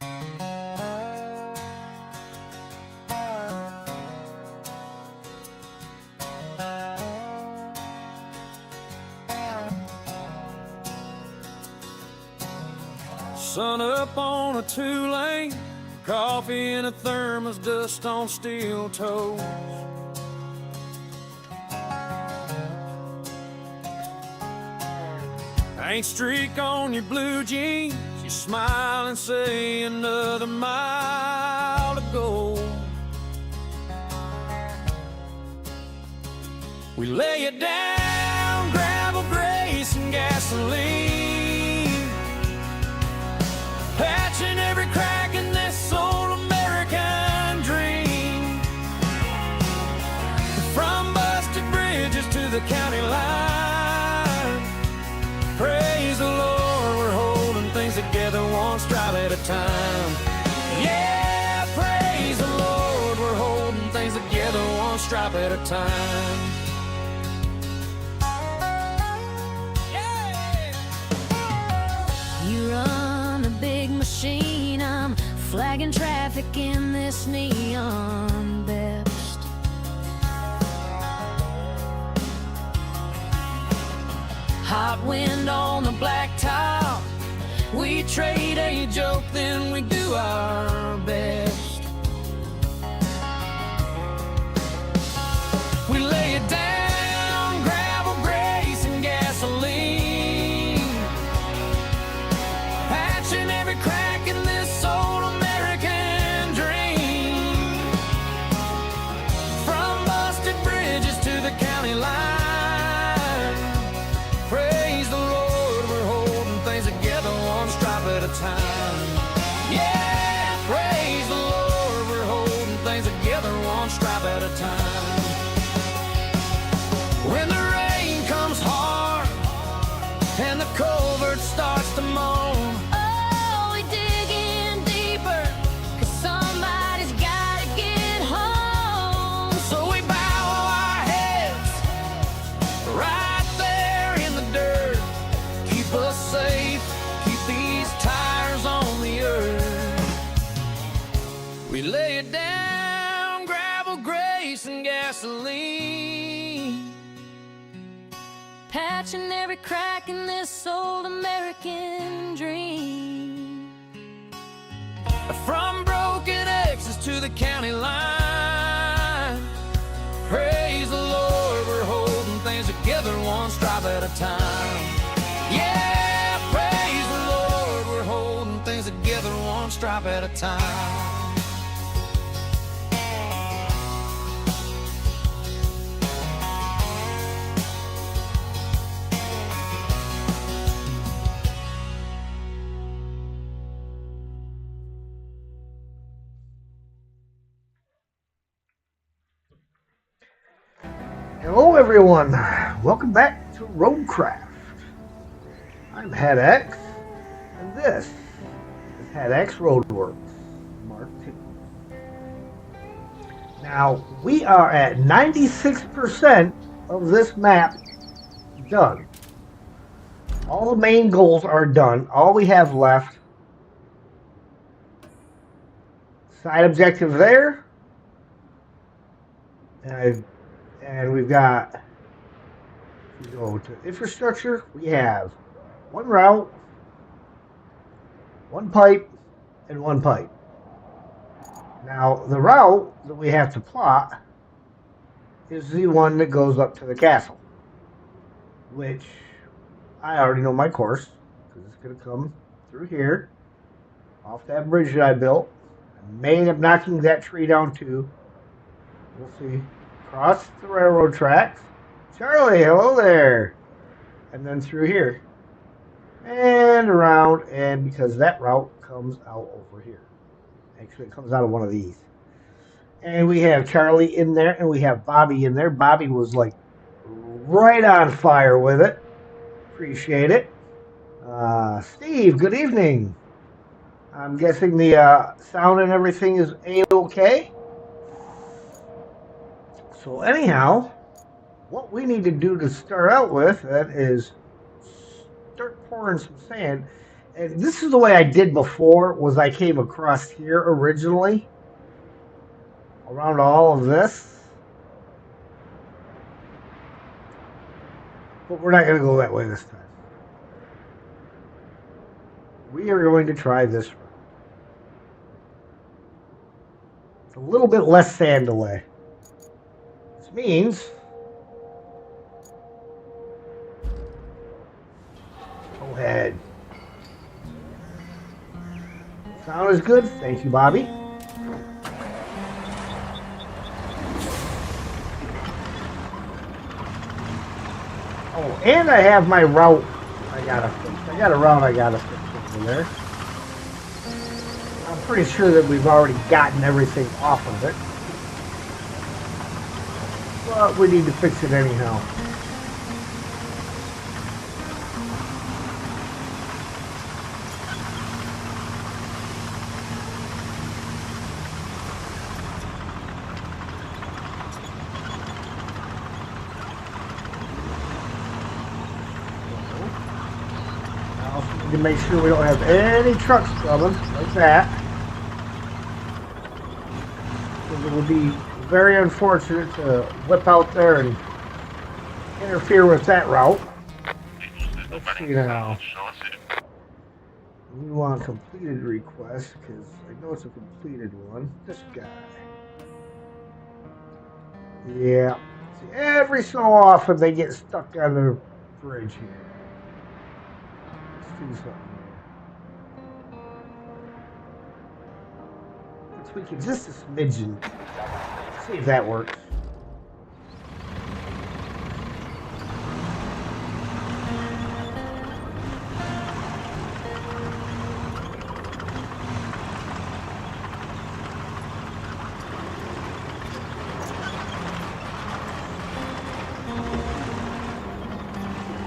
Sun up on a 2-lane, coffee in a thermos, dust on steel toes. Paint streak on your blue jeans, you smile and say another mile to go. We lay it down, gravel, grace, and gasoline, patching every crack in this old American dream. From busted bridges to the county line, praise the Lord, we're holding things together one stripe at a time. Yeah, praise the Lord, we're holding things together one stripe at a time. You run a big machine, I'm flagging traffic in this neon vest. Hot wind on the blacktop, we trade a joke, then we do our best. We lay it down, gravel, grace, and gasoline, patching every crack in this old American dream. From busted bridges to the county line, praise the Lord, we're holding things together one stripe at a time. Yeah, praise the Lord, we're holding things together one stripe at a time. When the rain comes hard and the culvert starts to moan, oh, we dig in deeper, 'cause somebody's gotta get home. So we bow our heads right there in the dirt, keep us safe, keep these tires on the earth. We lay it down, gravel, grace, and gasoline, patching every crack in this old American dream. From broken X's to the county line, praise the Lord, we're holding things together one stripe at a time. Yeah, praise the Lord, we're holding things together one stripe at a time. Hello everyone, welcome back to Roadcraft. I'm Head X, and this is Head X Roadworks Mark II. Now, we are at 96% of this map done. All the main goals are done. All we have left, side objective there, and we've got, if we go to infrastructure, we have one route, one pipe, and one pipe. Now, the route that we have to plot is the one that goes up to the castle, which I already know my course, because it's going to come through here, off that bridge that I built. I may end up knocking that tree down too. We'll see. Across the railroad tracks. Charlie, hello there. And then through here. And around, and because that route comes out over here. Actually, it comes out of one of these. And we have Charlie in there, and we have Bobby in there. Bobby was like right on fire with it. Appreciate it. Steve, good evening. I'm guessing the sound and everything is A-okay. So anyhow, what we need to do to start out with that is start pouring some sand. And this is the way I did before, was I came across here originally, around all of this. But we're not going to go that way this time. We are going to try this route. It's a little bit less sand delay. This means... Go ahead. Sound is good. Thank you, Bobby. Oh, and I have my route I gotta fix. I got a route I gotta fix over there. I'm pretty sure that we've already gotten everything off of it. But we need to fix it anyhow. To make sure we don't have any trucks coming like that, because it would be very unfortunate to whip out there and interfere with that route. Let's see now. We want completed request, because I know it's a completed one. This guy. Yeah. See, every so often they get stuck on the bridge here. Do something here. Let's tweak it just a smidgen. See if that works.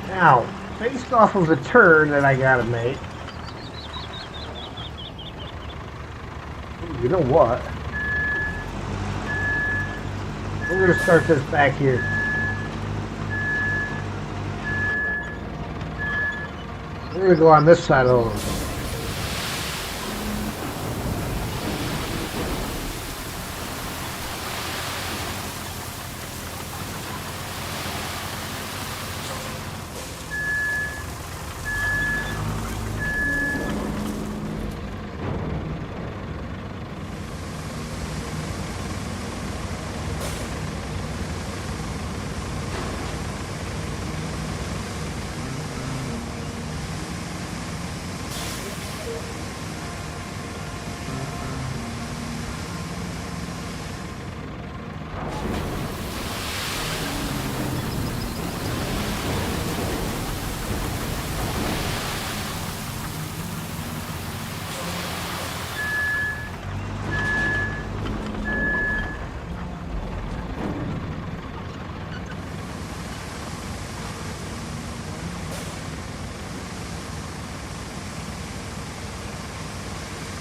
Now, based off of the turn that I gotta make. Ooh, you know what? We're gonna start this back here. We're gonna go on this side of the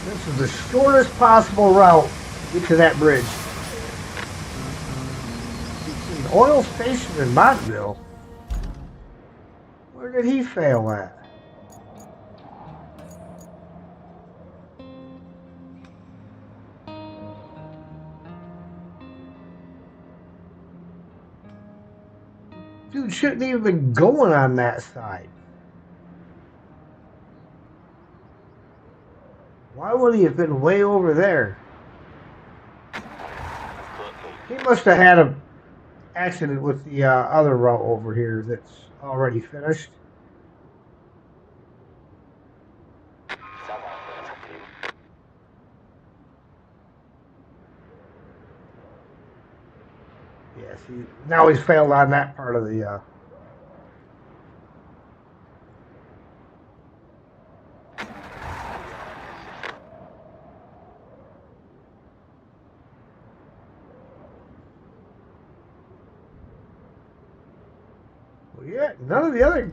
This is the shortest possible route to get to that bridge. An oil station in Montville. Where did he fail at? Dude shouldn't even been going on that side. Why would he have been way over there? He must have had an accident with the other route over here that's already finished. Yeah, see, now he's failed on that part of the... Well, yeah, none of the other...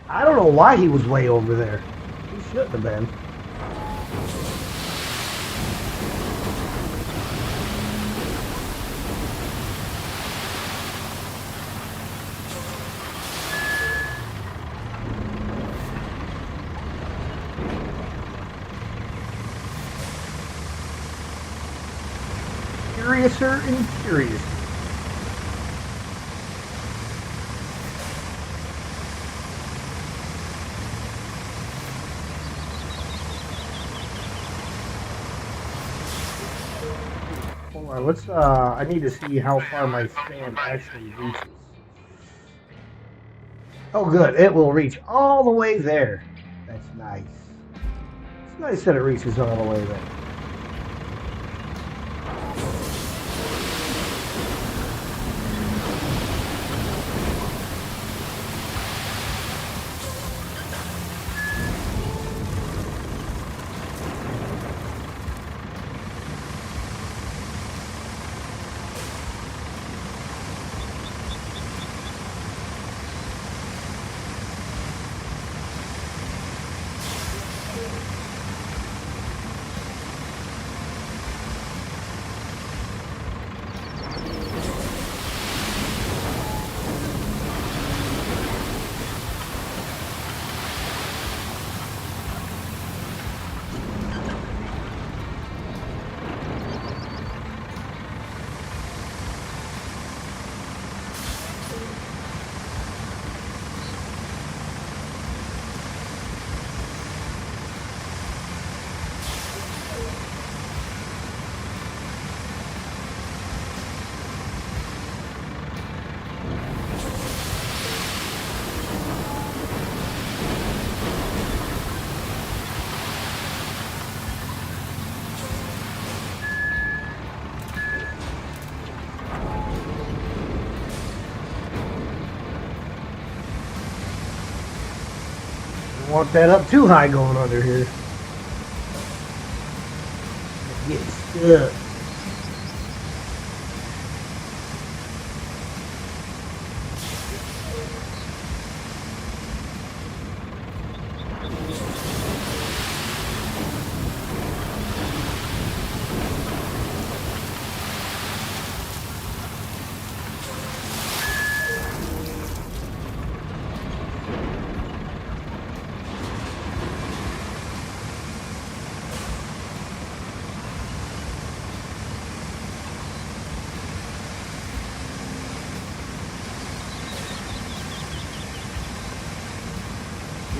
I don't know why he was way over there. He shouldn't have been. curiouser and curiouser. Hold on, let's I need to see how far my stand actually reaches. Oh good, it will reach all the way there. That's nice. It's nice that it reaches all the way there. Don't want that up too high going under here. Get stuck.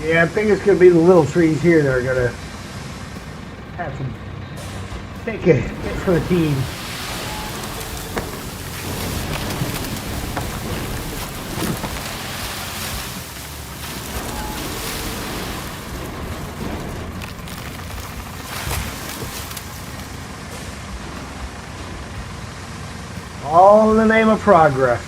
Yeah, I think it's going to be the little trees here that are going to have to take a hit for the team. All in the name of progress.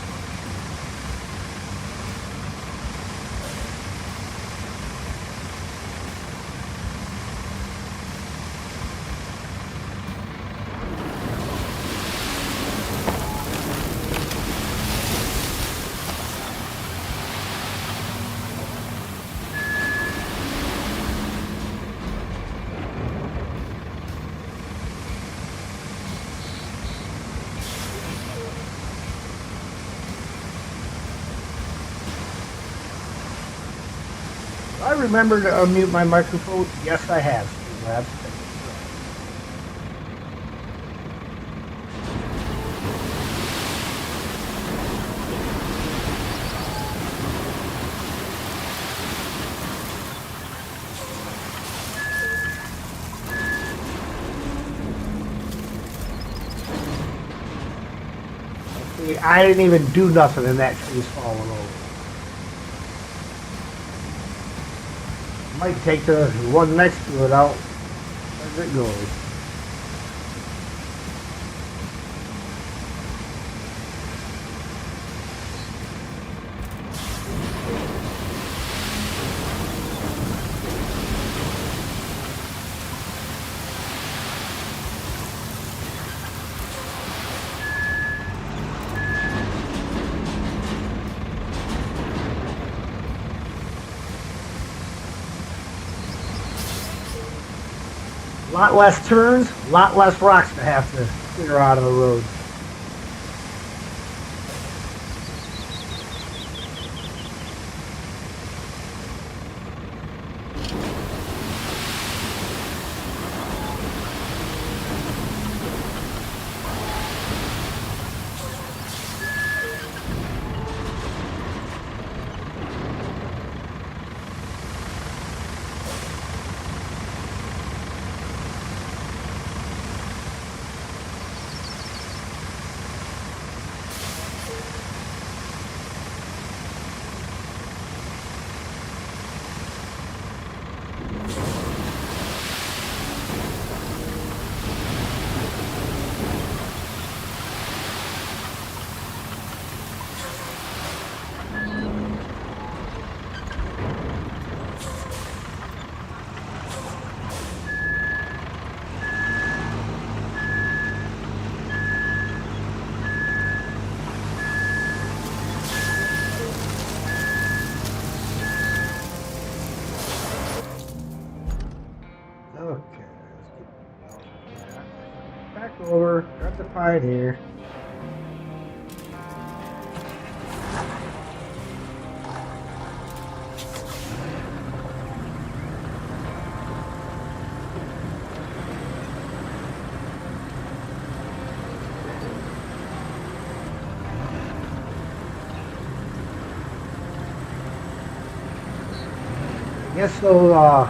I remember to unmute my microphone. Yes, I have. Labs. See, I didn't even do nothing and that tree's falling over. Might take the one next to it out as it goes. A lot less turns, a lot less rocks to have to clear out of the road. fine here. Guess so,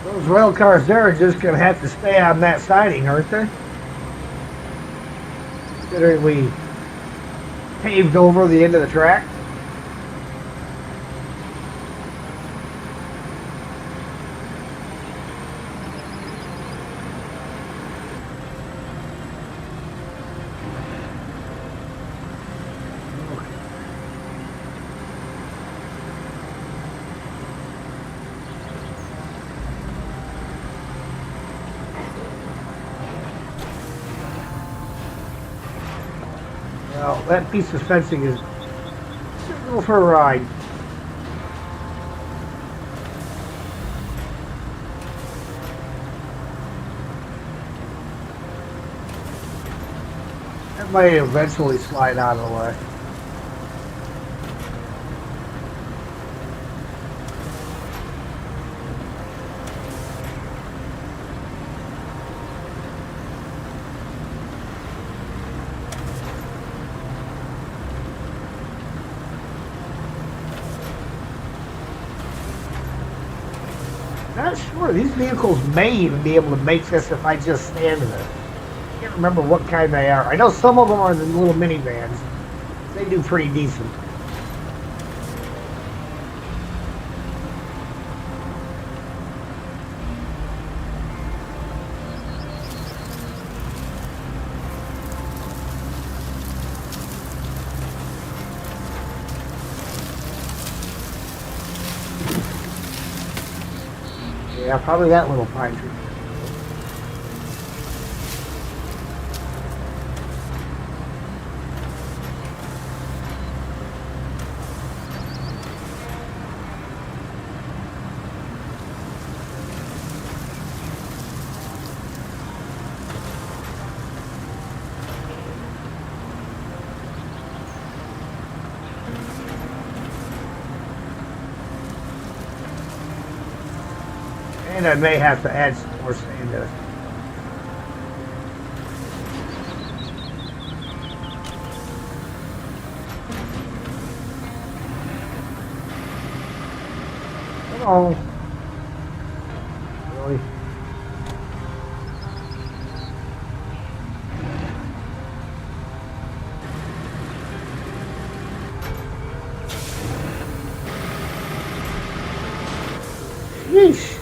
those rail cars there are just going to have to stay on that siding, aren't they? Considering we paved over the end of the track. Well, that piece of fencing is suitable for a ride. That might eventually slide out of the way. Not sure. These vehicles may even be able to make this if I just stand in it. I can't remember what kind they are. I know some of them are the little minivans. They do pretty decent. Yeah, probably that little pine tree. And I may have to add some more sand to it. Come on. Really? Yeesh.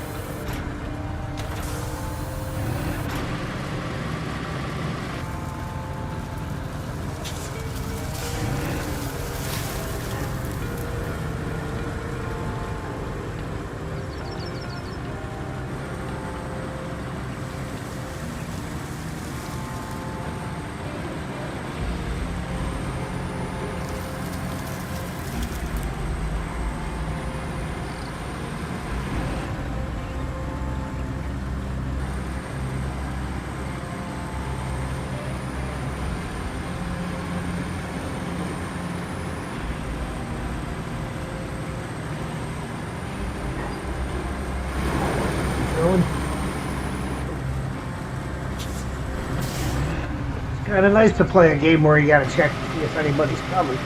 Kind of nice to play a game where you gotta check to see if anybody's coming.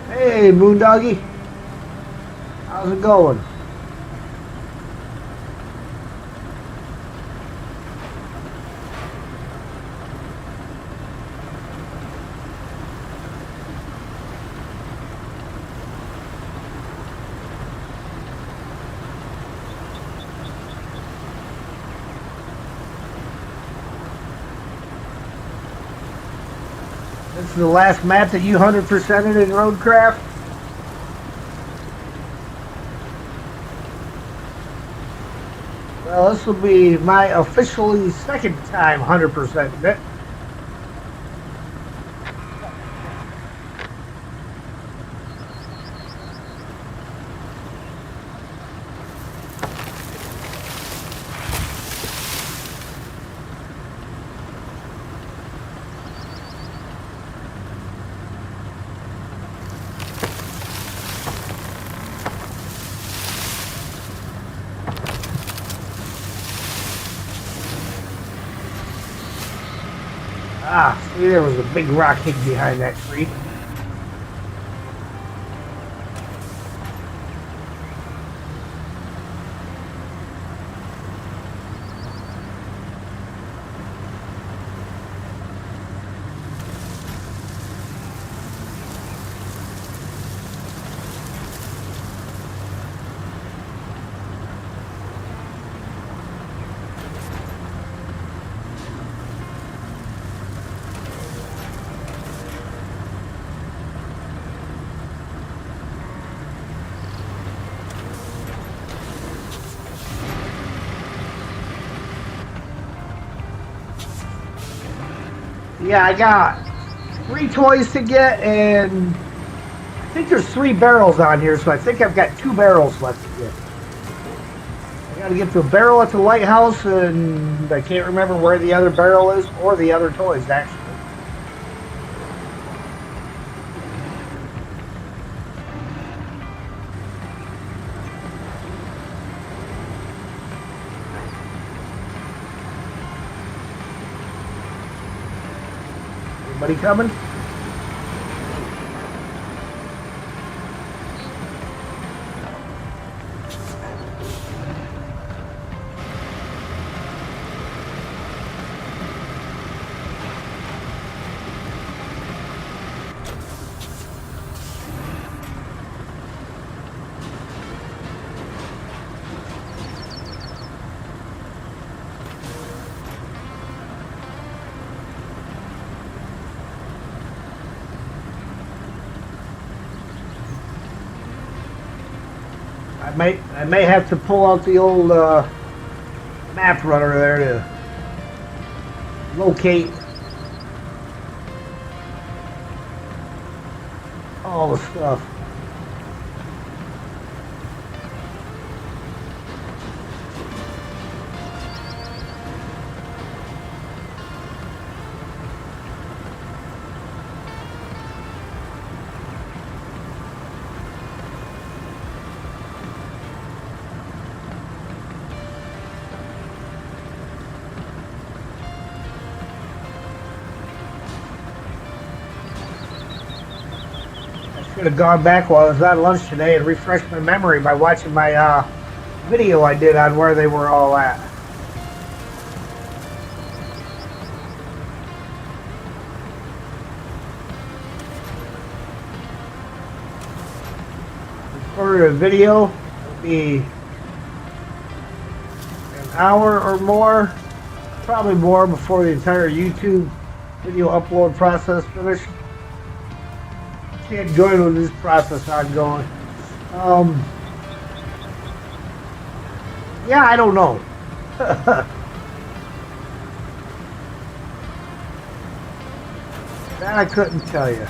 Hey, Moondoggy. How's it going? This is the last map that you 100%ed in Roadcraft? This will be my officially second time 100% it. Ah, see, there was a big rock hidden behind that tree. Yeah, I got 3 toys to get, and I think there's 3 barrels on here, so I think I've got 2 barrels left to get. I gotta get the barrel at the lighthouse, and I can't remember where the other barrel is, or the other toys, actually. Anybody coming? I may have to pull out the old map runner there to locate all the stuff. Should have gone back while I was on lunch today and refreshed my memory by watching my video I did on where they were all at. Recorded a video, it'll be an hour or more, probably more before the entire YouTube video upload process finished. Can't join with this process ongoing. Yeah, I don't know. That I couldn't tell you.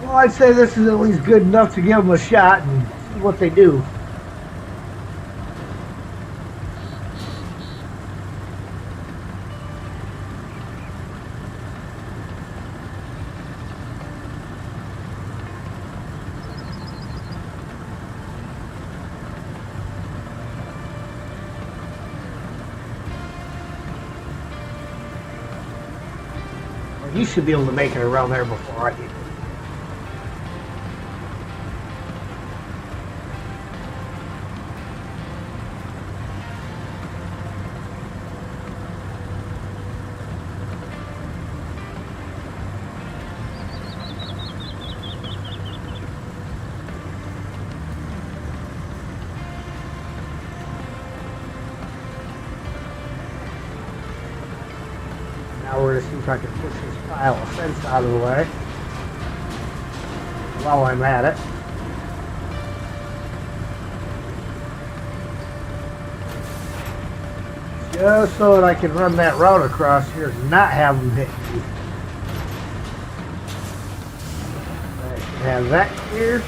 Well, I'd say this is at least good enough to give them a shot and see what they do. You should be able to make it around there before I do. Now we're going to see if I can push this pile of fence out of the way while I'm at it. Just so that I can run that route across here and not have them hit me. I should have that clear.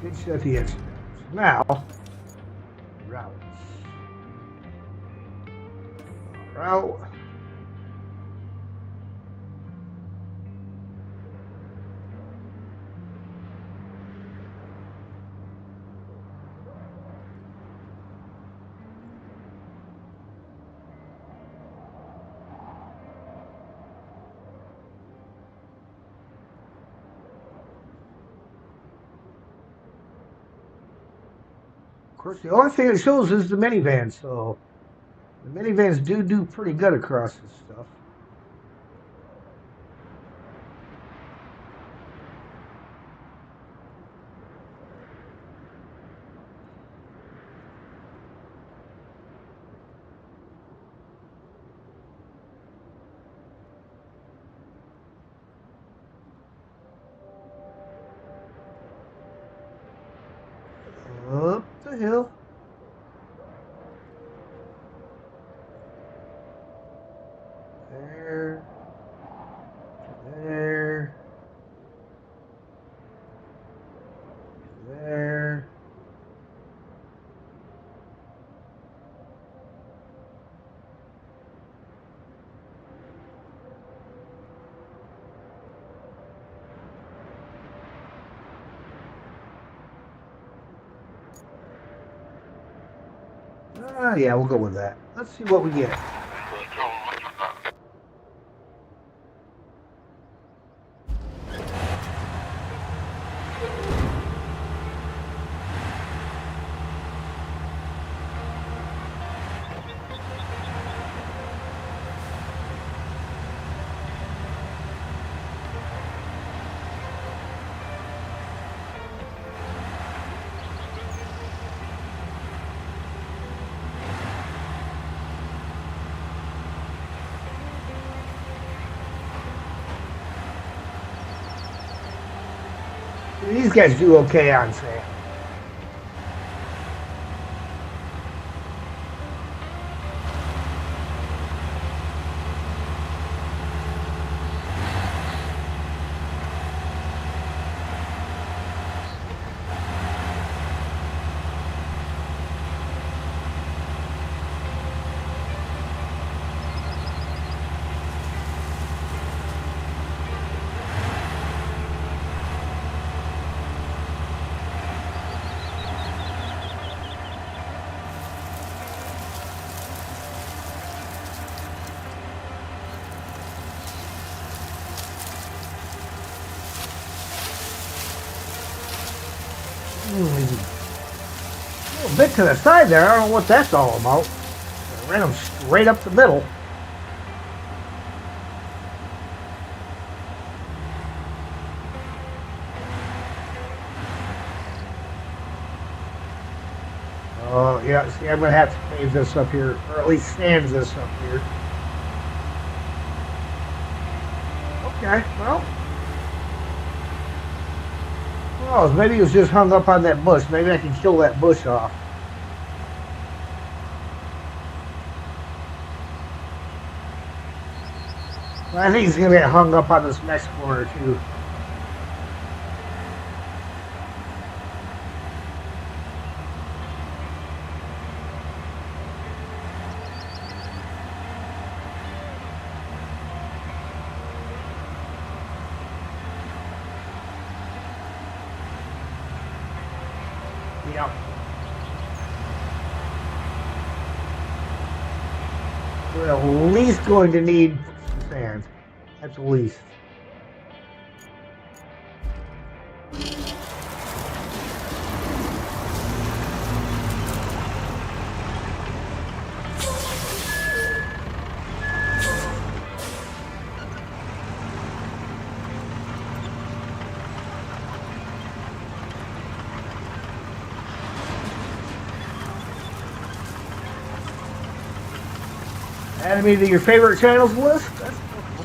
Did shut the exit. Now, routes. Route. Of course, the only thing it shows is the minivan, so the minivans do pretty good across this stuff. Up the hill. There. There. There. Yeah, we'll go with that. Let's see what we get. These guys do okay on sale. A little bit to the side there. I don't know what that's all about. I ran them straight up the middle. Oh, yeah, see, I'm going to have to pave this up here, or at least sand this up here. Okay, well. Oh, maybe he was just hung up on that bush. Maybe I can kill that bush off. Well, I think he's going to get hung up on this next corner, too. Yep. We're at least going to need some sand. At least. Added me to your favorite channels list? Well,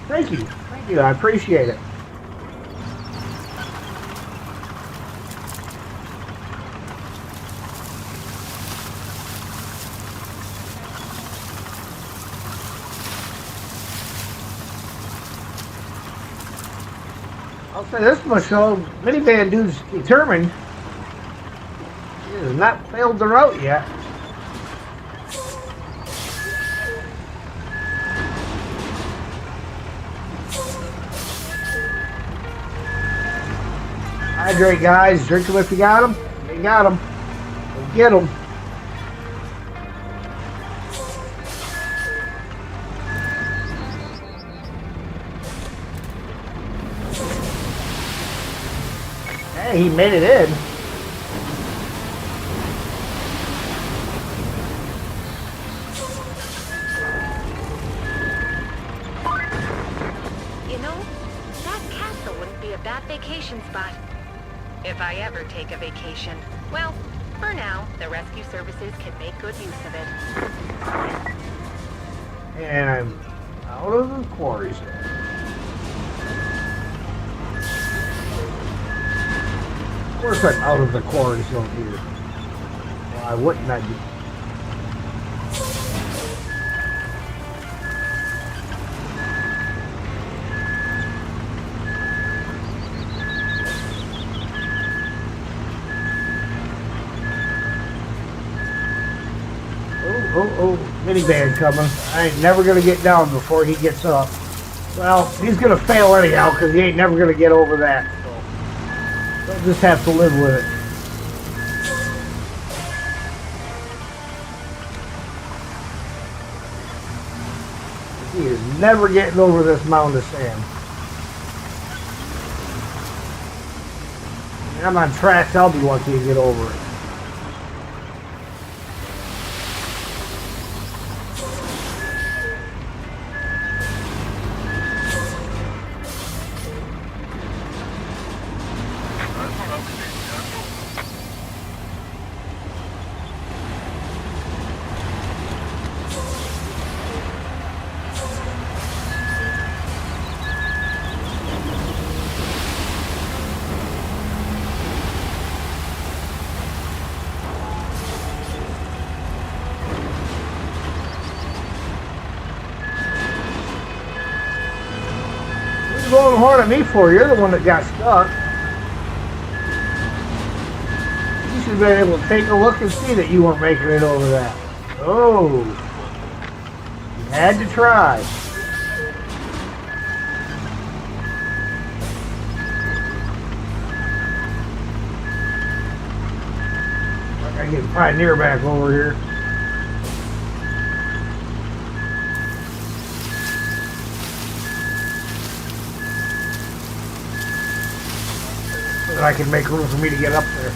thank you. Thank you. I appreciate it. I'll say this much though, minivan dude's determined. He has not failed the route yet. Hydrate, guys. Drink them if you got them. You got them. Go get them. Hey, he made it in. You know, that castle wouldn't be a bad vacation spot. If I ever take a vacation. Well, for now, the rescue services can make good use of it. And I'm out of the quarry zone. Of course I'm out of the quarry zone here. Why wouldn't I be? Oh, minivan coming. I ain't never gonna get down before he gets up. Well, he's gonna fail anyhow because he ain't never gonna get over that. So they'll just have to live with it. He is never getting over this mound of sand. When I'm on tracks, I'll be lucky to get over it. Blowing hard at me for? You're the one that got stuck. You should have been able to take a look and see that you weren't making it over that. Oh, you had to try. I gotta get Pioneer back over here. I can make room for me to get up there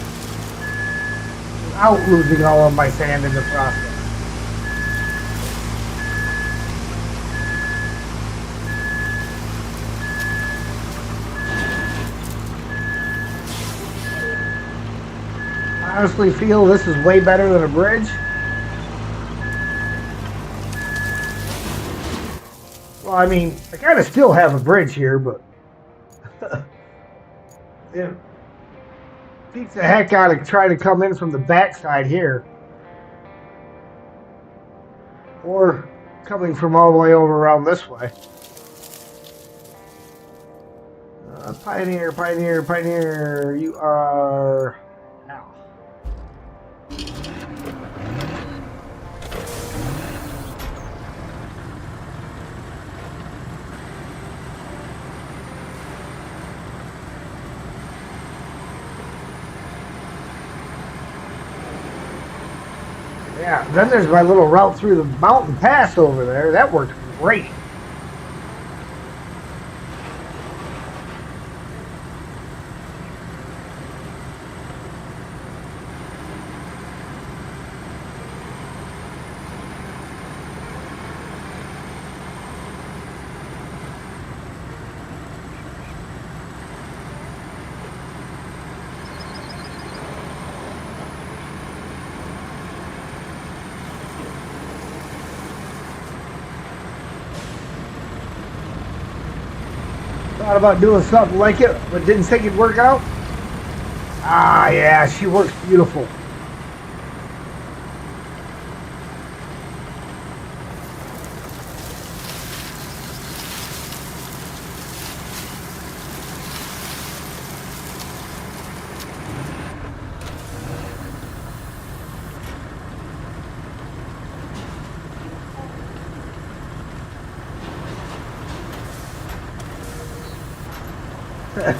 without losing all of my sand in the process. honestly feel this is way better than a bridge. Well, I mean, I kind of still have a bridge here, but it beats the heck out of trying to come in from the backside here. Or coming from all the way over around this way. Pioneer, Pioneer, Pioneer, you are... Ow. Yeah, then there's my little route through the mountain pass over there. That worked great. Thought about doing something like it, but didn't think it'd work out. Ah, yeah, she works beautiful.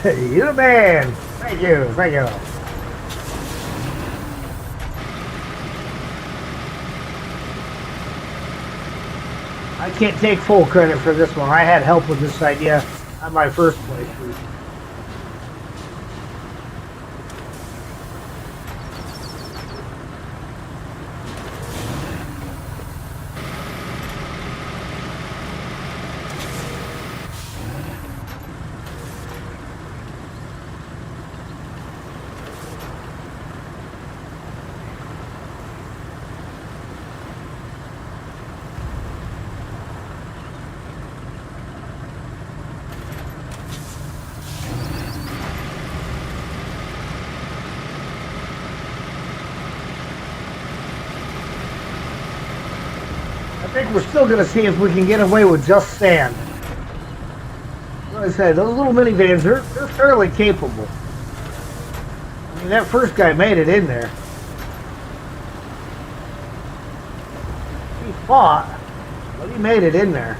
You're the man. Thank you, thank you. I can't take full credit for this one. I had help with this idea on my first playthrough. I think we're still going to see if we can get away with just sand. Like I said, those little minivans, they're fairly capable. I mean, that first guy made it in there. He fought, but he made it in there.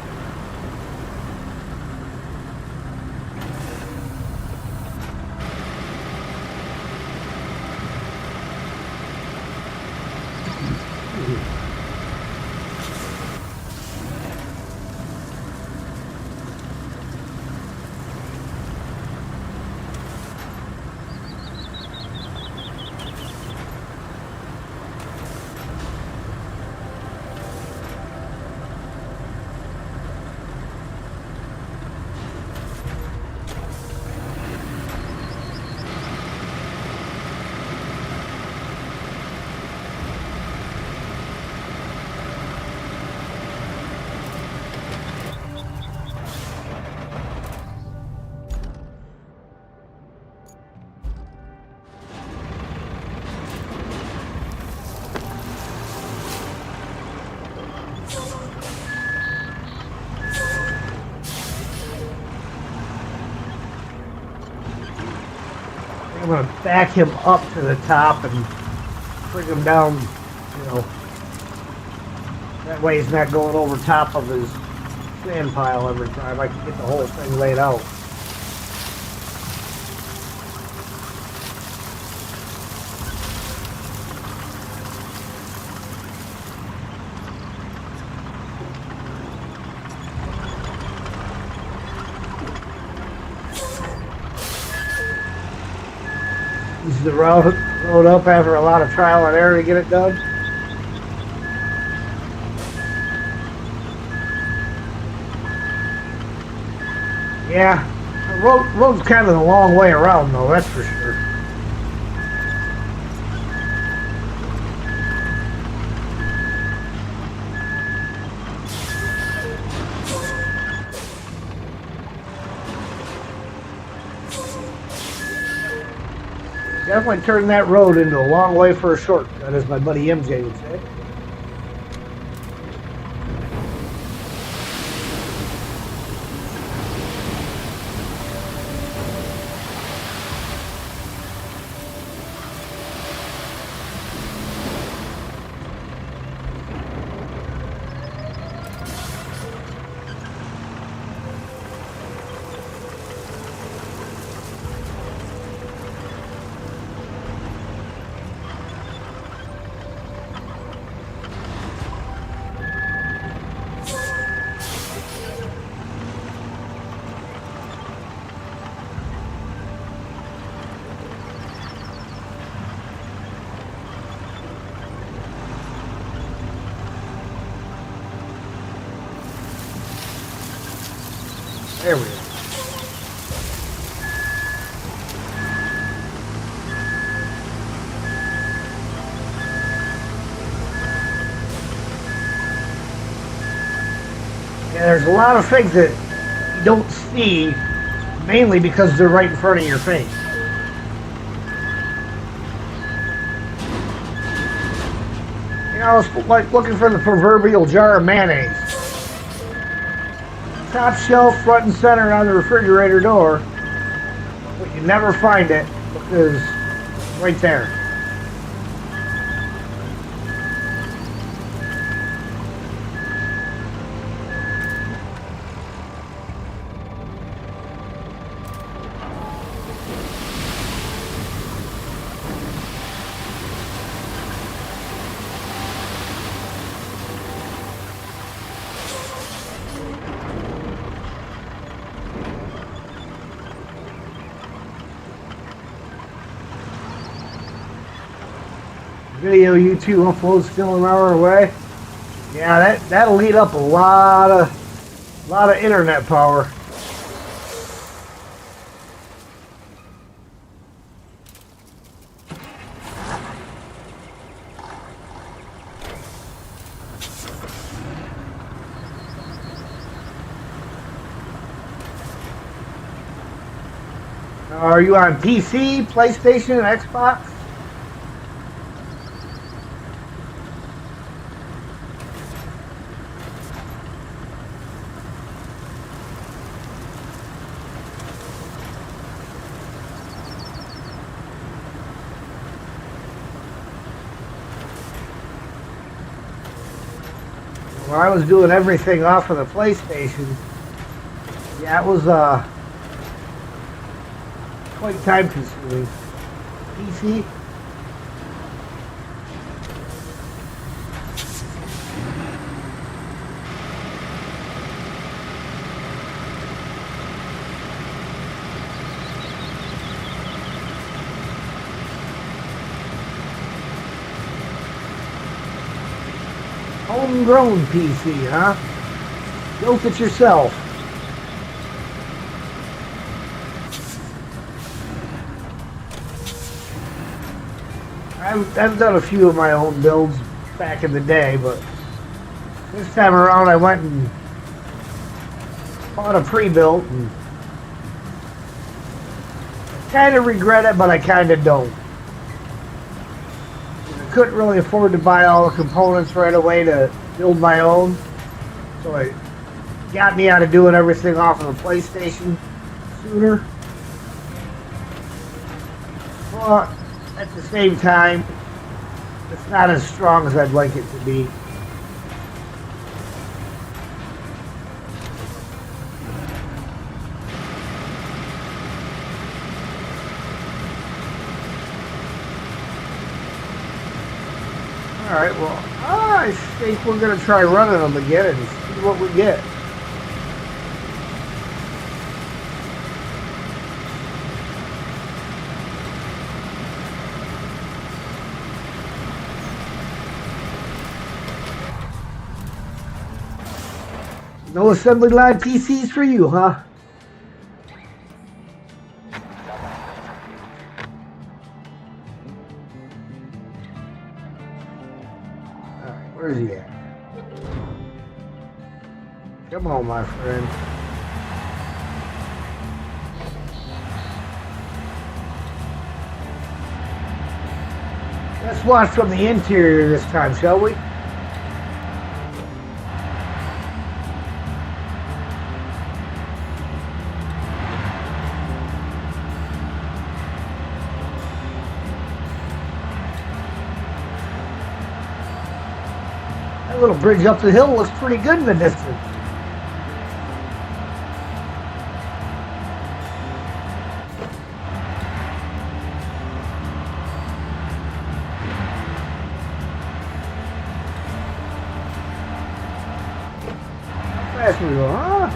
I'm going to back him up to the top and bring him down, you know. That way he's not going over top of his sand pile every time. I can get the whole thing laid out. Is the road up after a lot of trial and error to get it done? Yeah, the road's kind of a long way around though, that's for sure. Definitely turned that road into a long way for a shortcut, as my buddy MJ would say. There we go. Yeah, there's a lot of things that you don't see, mainly because they're right in front of your face. You know, it's like looking for the proverbial jar of mayonnaise. Top shelf, front and center on the refrigerator door, but you never find it because it's right there. Video YouTube upload still an hour away. Yeah, that'll eat up a lot of internet power. Are you on PC, PlayStation, Xbox? When I was doing everything off of the PlayStation, yeah, it was quite time consuming. PC. Homegrown PC, huh? Built it yourself. I've done a few of my own builds back in the day, but this time around I went and bought a pre-built, and I kind of regret it, but I kind of don't. I couldn't really afford to buy all the components right away to build my own, so it got me out of doing everything off of the PlayStation sooner. But at the same time, it's not as strong as I'd like it to be. Alright, well, I think we're going to try running them again and see what we get. No assembly line PCs for you, huh? Alright, where's he at? Come on, my friend. Let's watch from the interior this time, shall we? That little bridge up the hill looks pretty good in the distance. Fast we go, huh?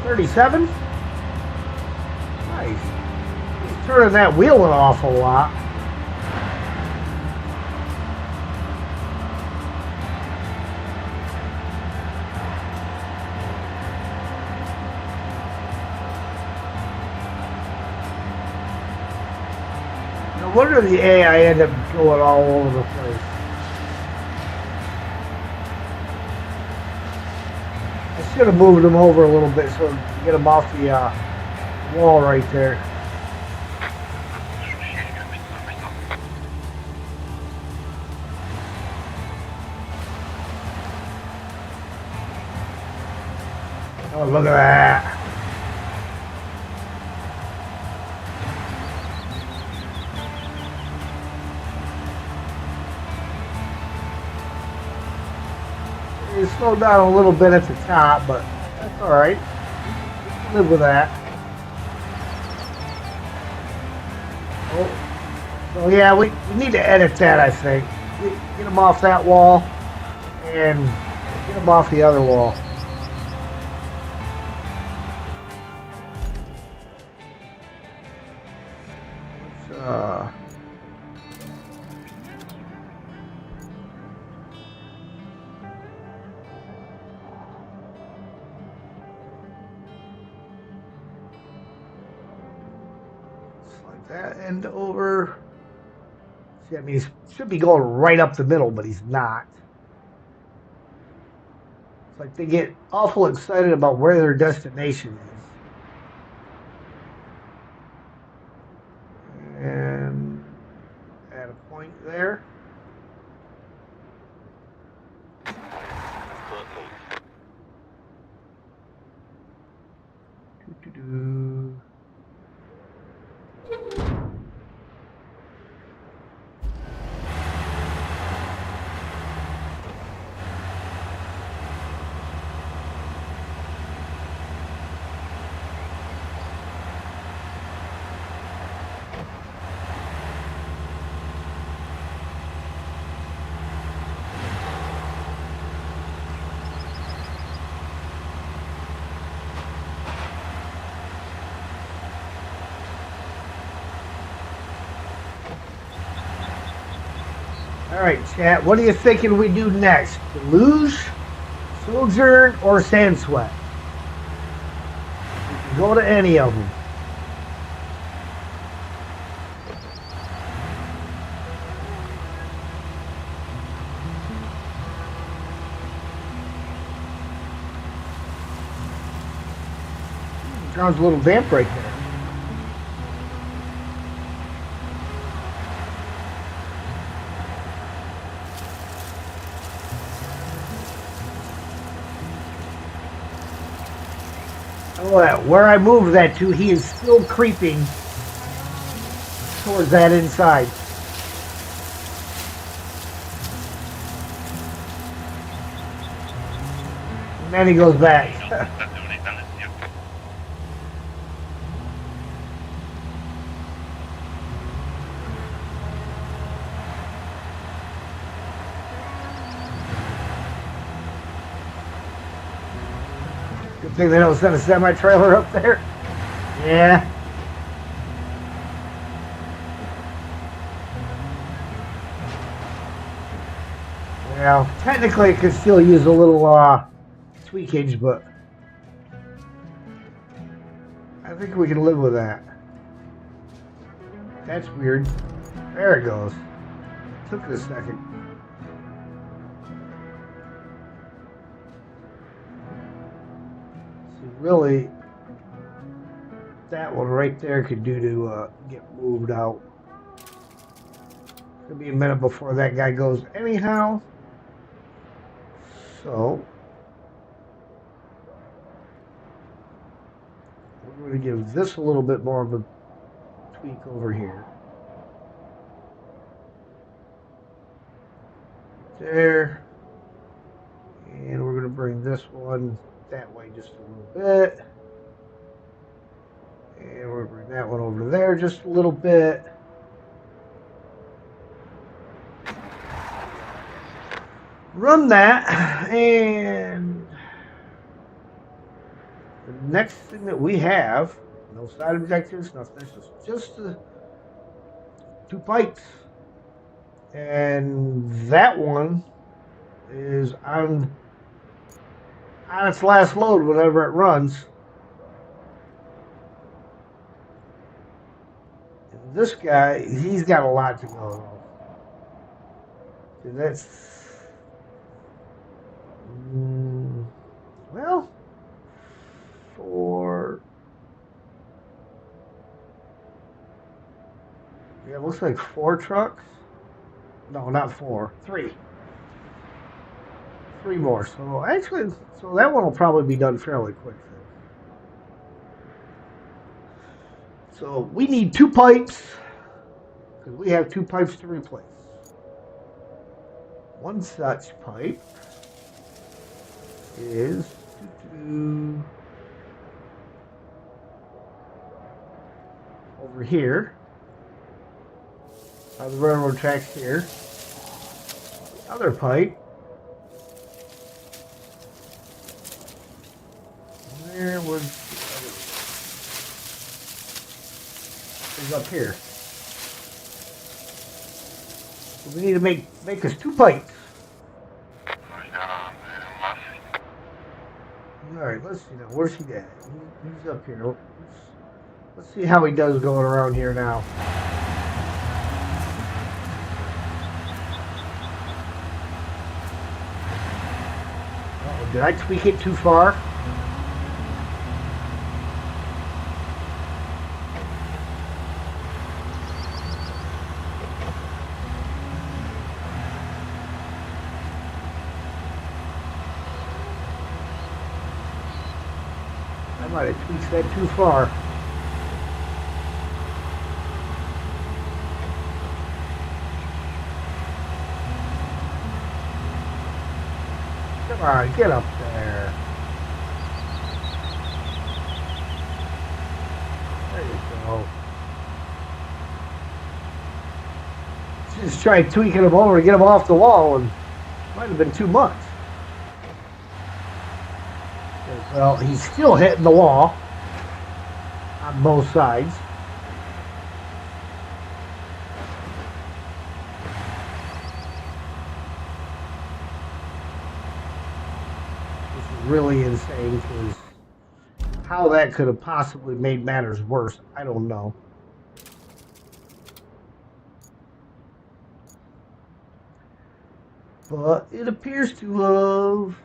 37? Nice. He's turning that wheel an awful lot. No wonder the AI ended up going all over the place. I should have moved him over a little bit so to get him off the wall right there. Oh, look at that. It slowed down a little bit at the top, but that's alright. Live with that. Oh, so yeah, we need to edit that, I think. Get him off that wall and get him off the other wall. Like that end over. See, I mean, he should be going right up the middle, but he's not. It's like they get awful excited about where their destination is. And at a point there. Doo-doo-doo. All right, chat. What are you thinking we do next? Deluge, Sojourn, or Sand Sweat? We can go to any of them. Sounds a little damp right there. Where I moved that to, he is still creeping towards that inside. And then he goes back. Good thing they don't send a semi-trailer up there. Yeah. Well, technically it could still use a little tweakage, but I think we can live with that. That's weird. There it goes. Took it a second. Really, that one right there could do to get moved out. gonna be a minute before that guy goes anyhow. So we're going to give this a little bit more of a tweak over here. There. And we're going to bring this one that way just a little bit. And we're going to bring that one over there just a little bit. Run that, and the next thing that we have, no side objectives, nothing, just the 2 pipes. And that one is on its last load whenever it runs. And this guy, he's got a lot to go though. That's well, it looks like 4 trucks. No, not 4, 3. 3 more. So actually, that one will probably be done fairly quick then. So we need 2 pipes because we have 2 pipes to replace. One such pipe is over here on the railroad tracks here. The other pipe, where was is up here. So we need to make us 2 pipes. Alright, let's see now. Where's he at? He's up here. Let's see how he does going around here now. Uh-oh, did I tweak it too far? I might have tweaked that too far. Come on, get up there. There you go. Just try tweaking them over to get them off the wall, and it might have been too much. Well, he's still hitting the wall on both sides. This is really insane because how that could have possibly made matters worse, I don't know. But it appears to have.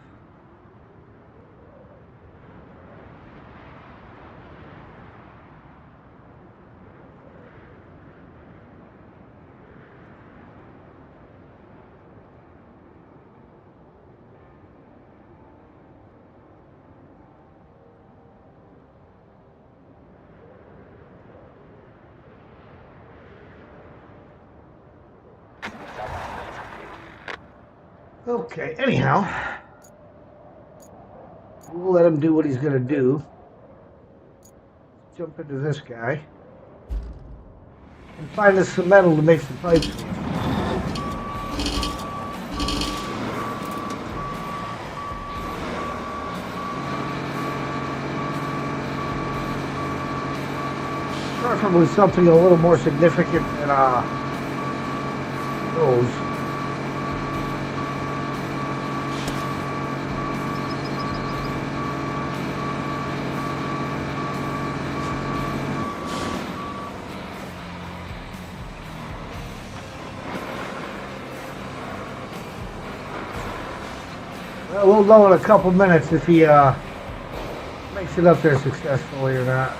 Okay, anyhow, we'll let him do what he's going to do. Jump into this guy and find us some metal to make some pipes with. Preferably something a little more significant than those. Well, we'll know in a couple minutes if he makes it up there successfully or not.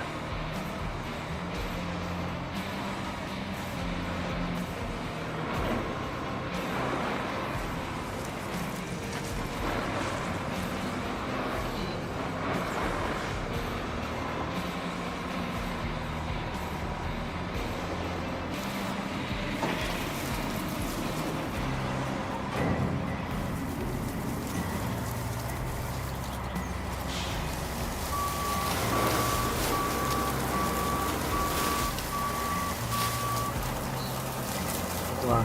Come on.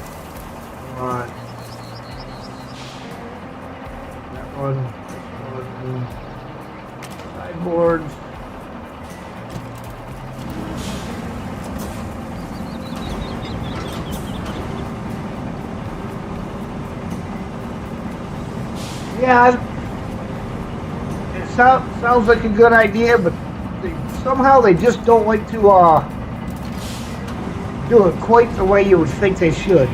Come on. That one. This one. Sideboards. Yeah, it sounds like a good idea, but somehow they just don't like to do it quite the way you would think they should.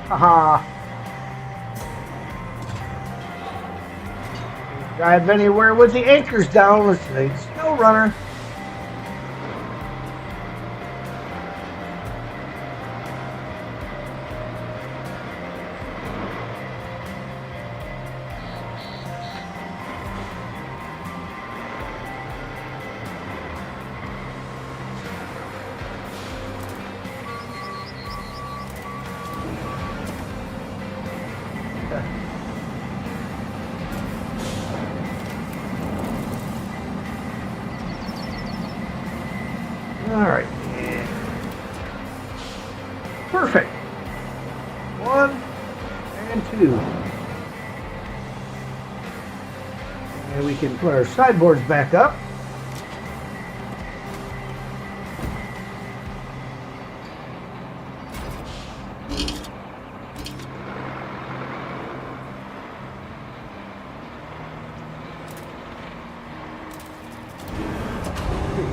Haha. Drive anywhere with the anchors down. Let's see. Snow runner. All right. Perfect. 1 and 2. And we can put our sideboards back up.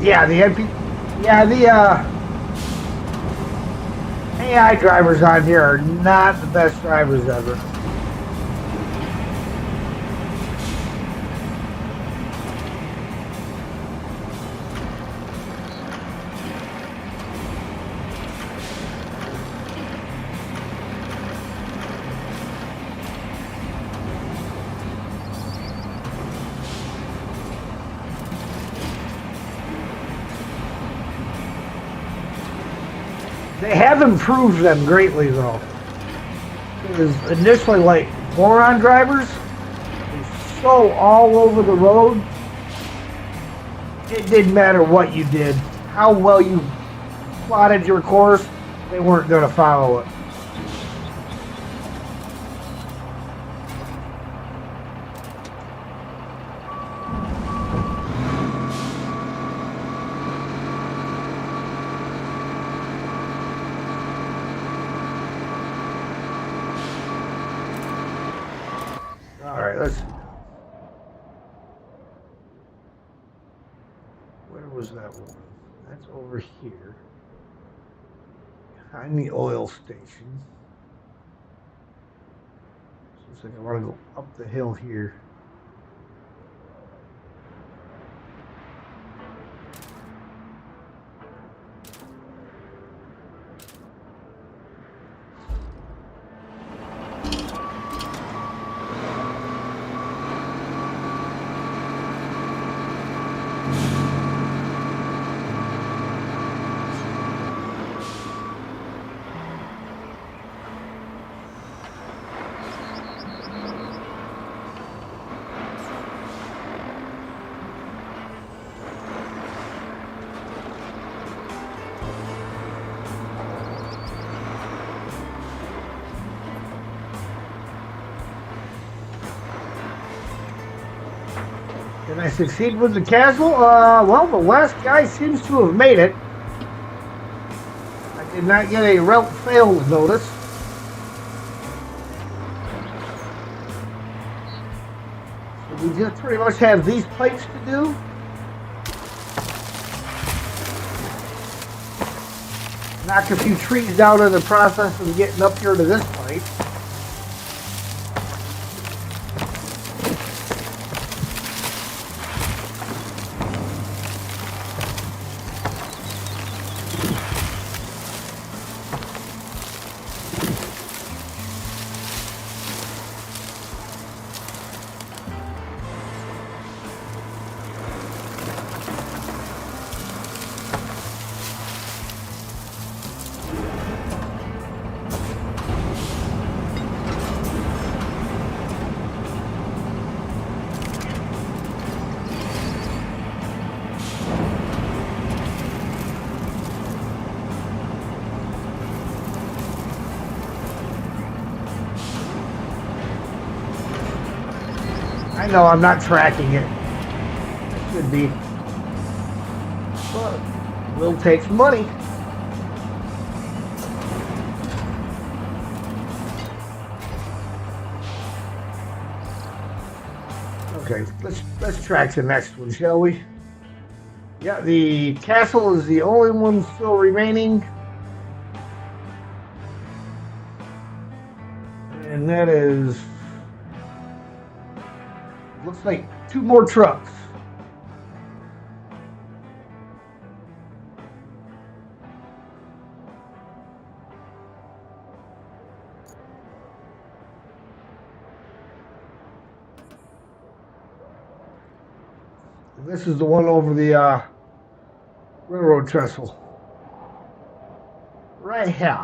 Yeah, the AI drivers on here are not the best drivers ever. They have improved them greatly, though. Because initially, like, moron drivers were so all over the road, it didn't matter what you did, how well you plotted your course, they weren't going to follow it. Alright, let's see. Where was that one? That's over here. Behind the oil station. Looks like I want to go up the hill here. Did I succeed with the casual? Well, the last guy seems to have made it. I did not get a route failed notice. So we just pretty much have these pipes to do. Knocked a few trees down in the process of getting up here to this pipe. I know I'm not tracking it. It should be. But will take some money. Okay, let's track the next one, shall we? Yeah, the castle is the only one still remaining. And that is, looks like 2 more trucks. This is the one over the railroad trestle. Right here.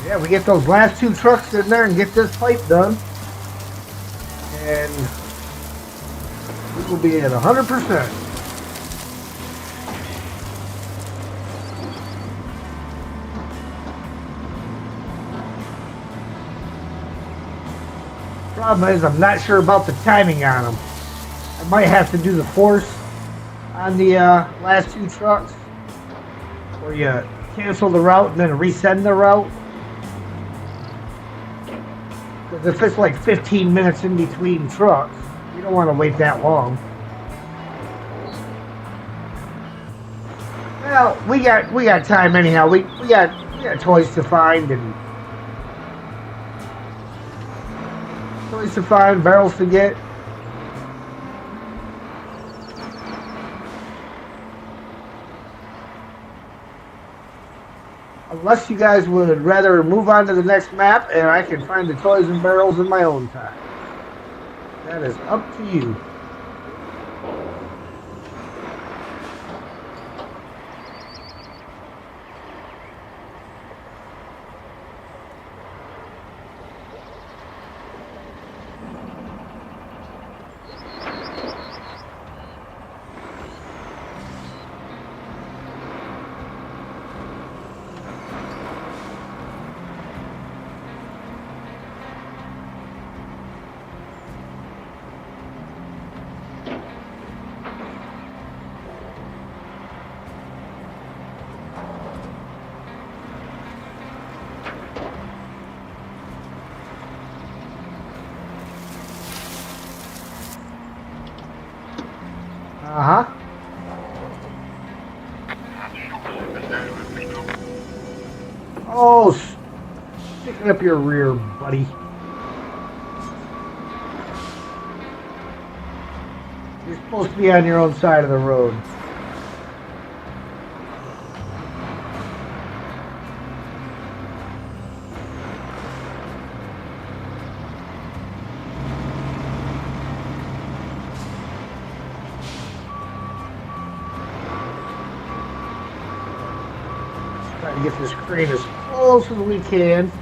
Yeah, we get those last 2 trucks in there and get this pipe done. And we will be at 100%. Problem is, I'm not sure about the timing on them. I might have to do the force on the last 2 trucks, where you cancel the route and then resend the route. Because if it's like 15 minutes in between trucks, you don't want to wait that long. Well, we got time anyhow. We got toys to find and barrels to get. Unless you guys would rather move on to the next map and I can find the toys and barrels in my own time. That is up to you. Uh-huh. Oh, sticking up your rear, buddy. You're supposed to be on your own side of the road. Try to get this crane as close as we can.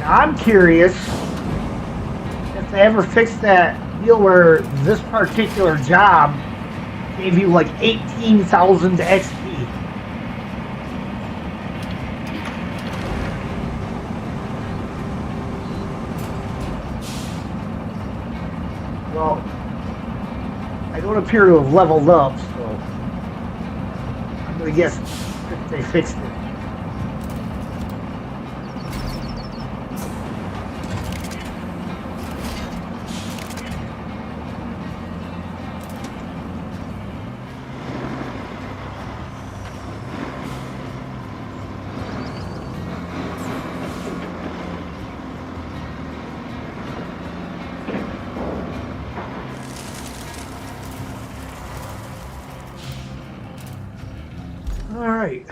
Now, I'm curious if they ever fixed that deal where this particular job gave you like 18,000 XP. Well, I don't appear to have leveled up, so I'm gonna guess if they fixed it. right.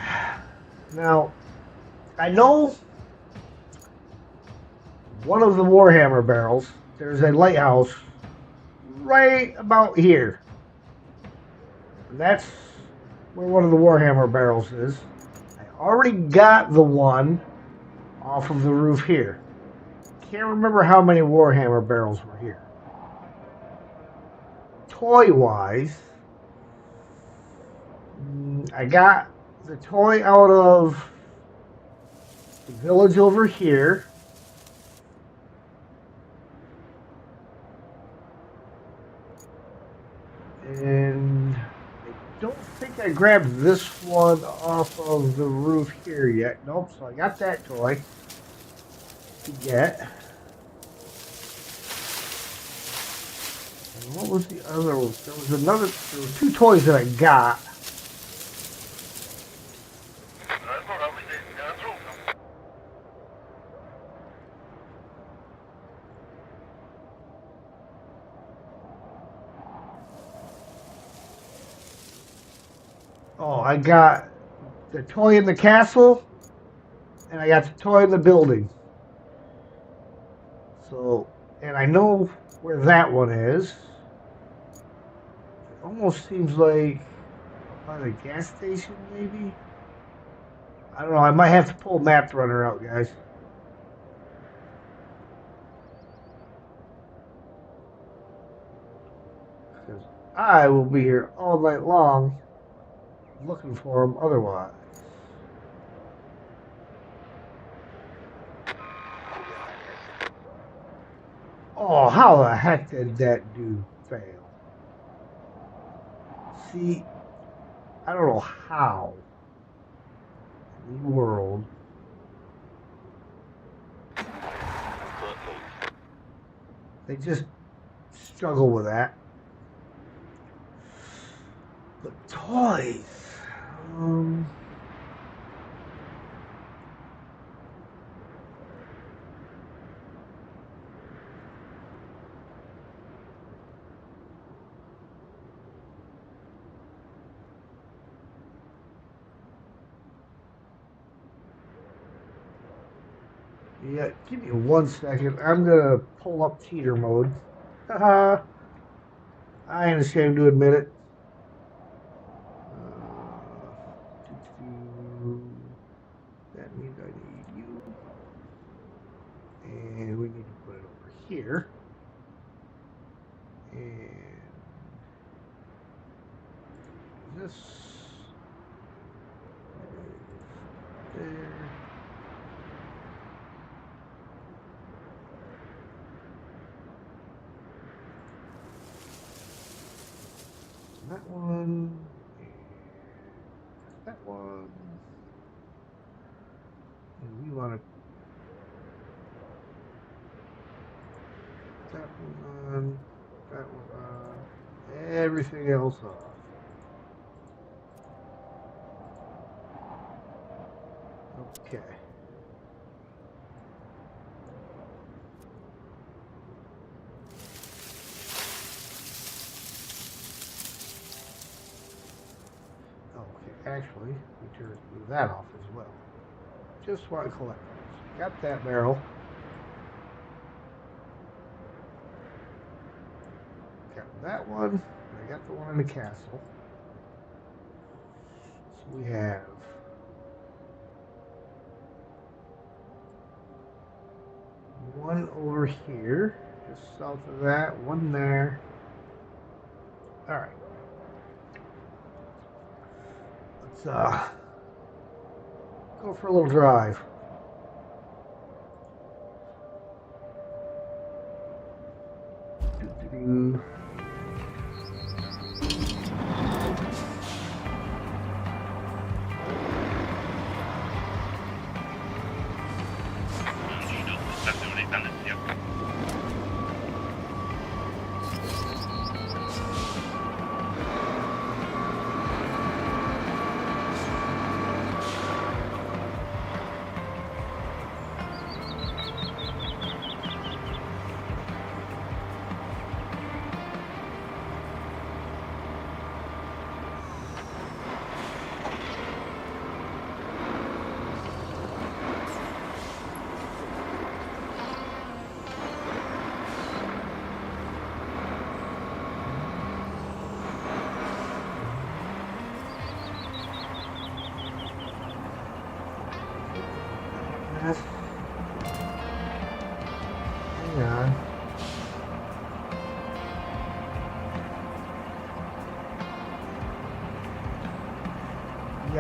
Now, I know one of the Warhammer barrels, there's a lighthouse right about here. That's where one of the Warhammer barrels is. I already got the one off of the roof here. Can't remember how many Warhammer barrels were here. Toy-wise, I got the toy out of the village over here. And I don't think I grabbed this one off of the roof here yet. Nope, so I got that toy to get. And what was the other one? There were two toys that I got. Oh, I got the toy in the castle, and I got the toy in the building. So, and I know where that one is. It almost seems like by the gas station, maybe? I don't know. I might have to pull Map Runner out, guys. Because I will be here all night long looking for them otherwise. Oh, how the heck did that dude fail? See, I don't know how in the world they just struggle with that. But toys, yeah, give me 1 second. I'm gonna pull up cheater mode. Haha. I ain't ashamed to admit it. That means I need you. And we need to put it over here. And this there. That one. That one. And we want to that one on, that one on, everything else off. Okay. Okay, actually, we turn that off as well. Just want to collect those. Got that barrel. Got that one. I got the one in the castle. So we have one over here, just south of that, one there. All right. Let's go for a little drive. Doo-doo-doo.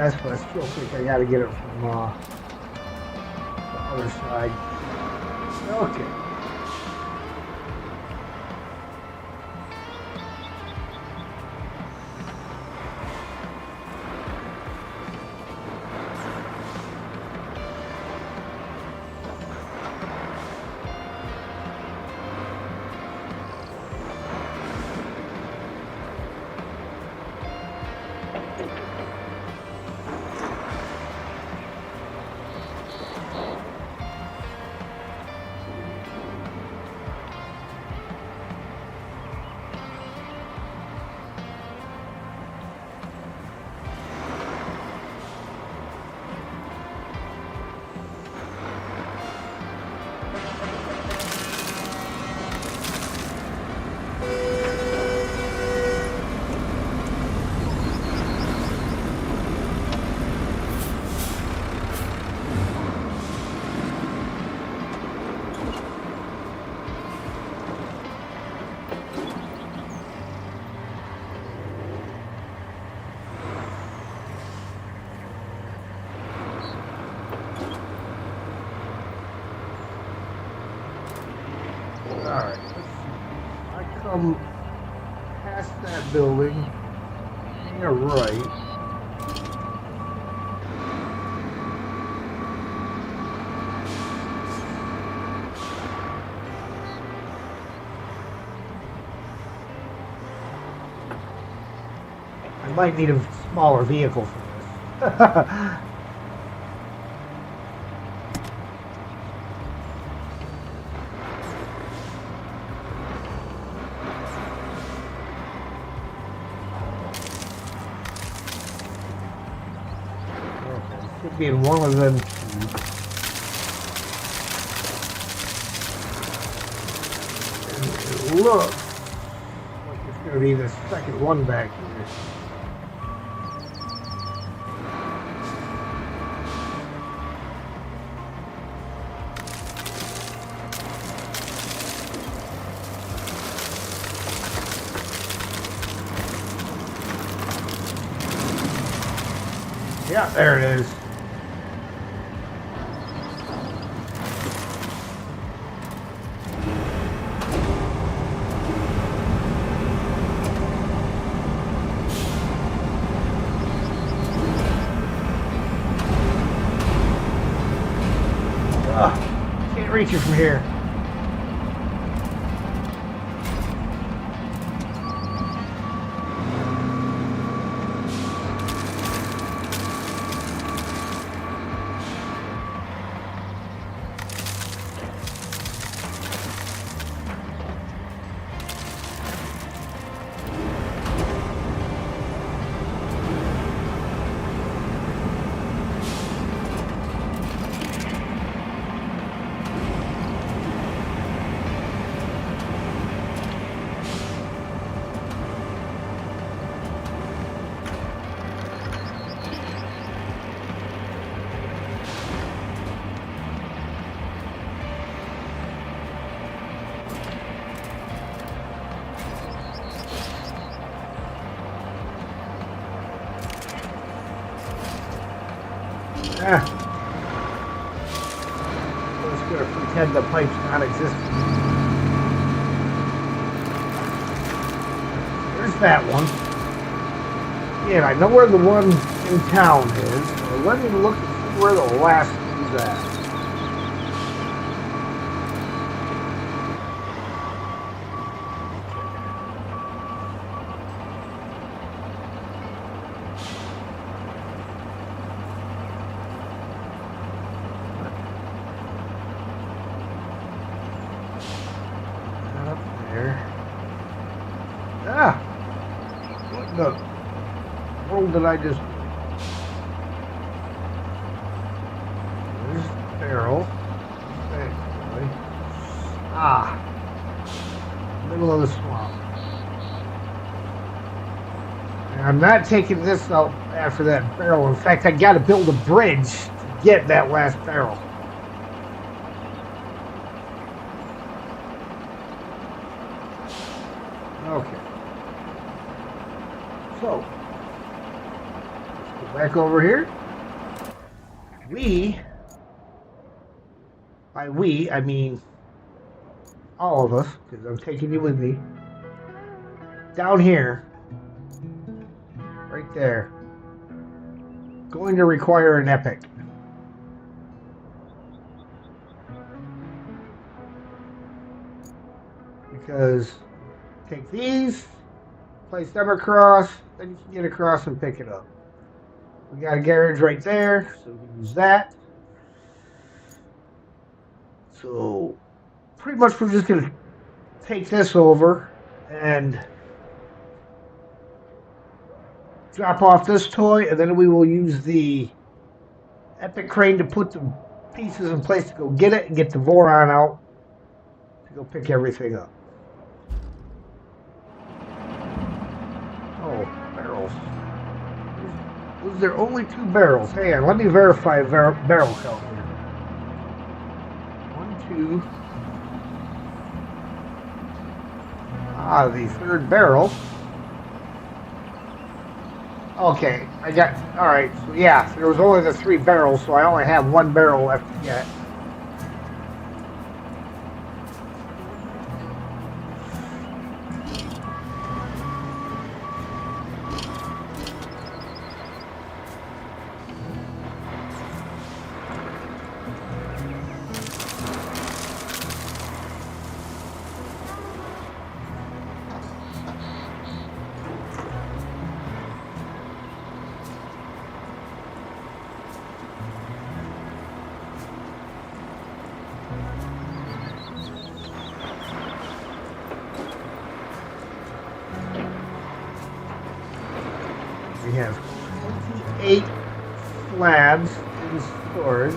chest, but I still think I gotta get it from the other side. Okay. Alright, let's see. I come past that building, hang a right. I might need a smaller vehicle for this. Should be in one of them two. And it looks like it's going to be the second one back here. Yeah, there it is. Can't reach it from here. Just gonna pretend the pipe's non-existent. There's that one. Yeah, I know where the one in town is. So let me look and see where the last one's at. Ah! What the world did I just... There's the barrel. Thankfully. Ah! Middle of the swamp. And I'm not taking this out after that barrel. In fact, I gotta build a bridge to get that last barrel. Okay. So, let's get back over here. By we, I mean all of us, because I'm taking you with me. Down here, right there, going to require an epic. Because take these, place them across, then you can get across and pick it up. We got a garage right there, so we can use that. So pretty much we're just going to take this over and drop off this toy, and then we will use the epic crane to put the pieces in place to go get it and get the Voron out to go pick everything up. Oh, barrels. Was there only 2 barrels? Hang on, let me verify barrel count here. 1, 2. Ah, the third barrel. Okay, I got, alright, so yeah, there was only the 3 barrels, so I only have 1 barrel left to get. We have 28 slabs in storage.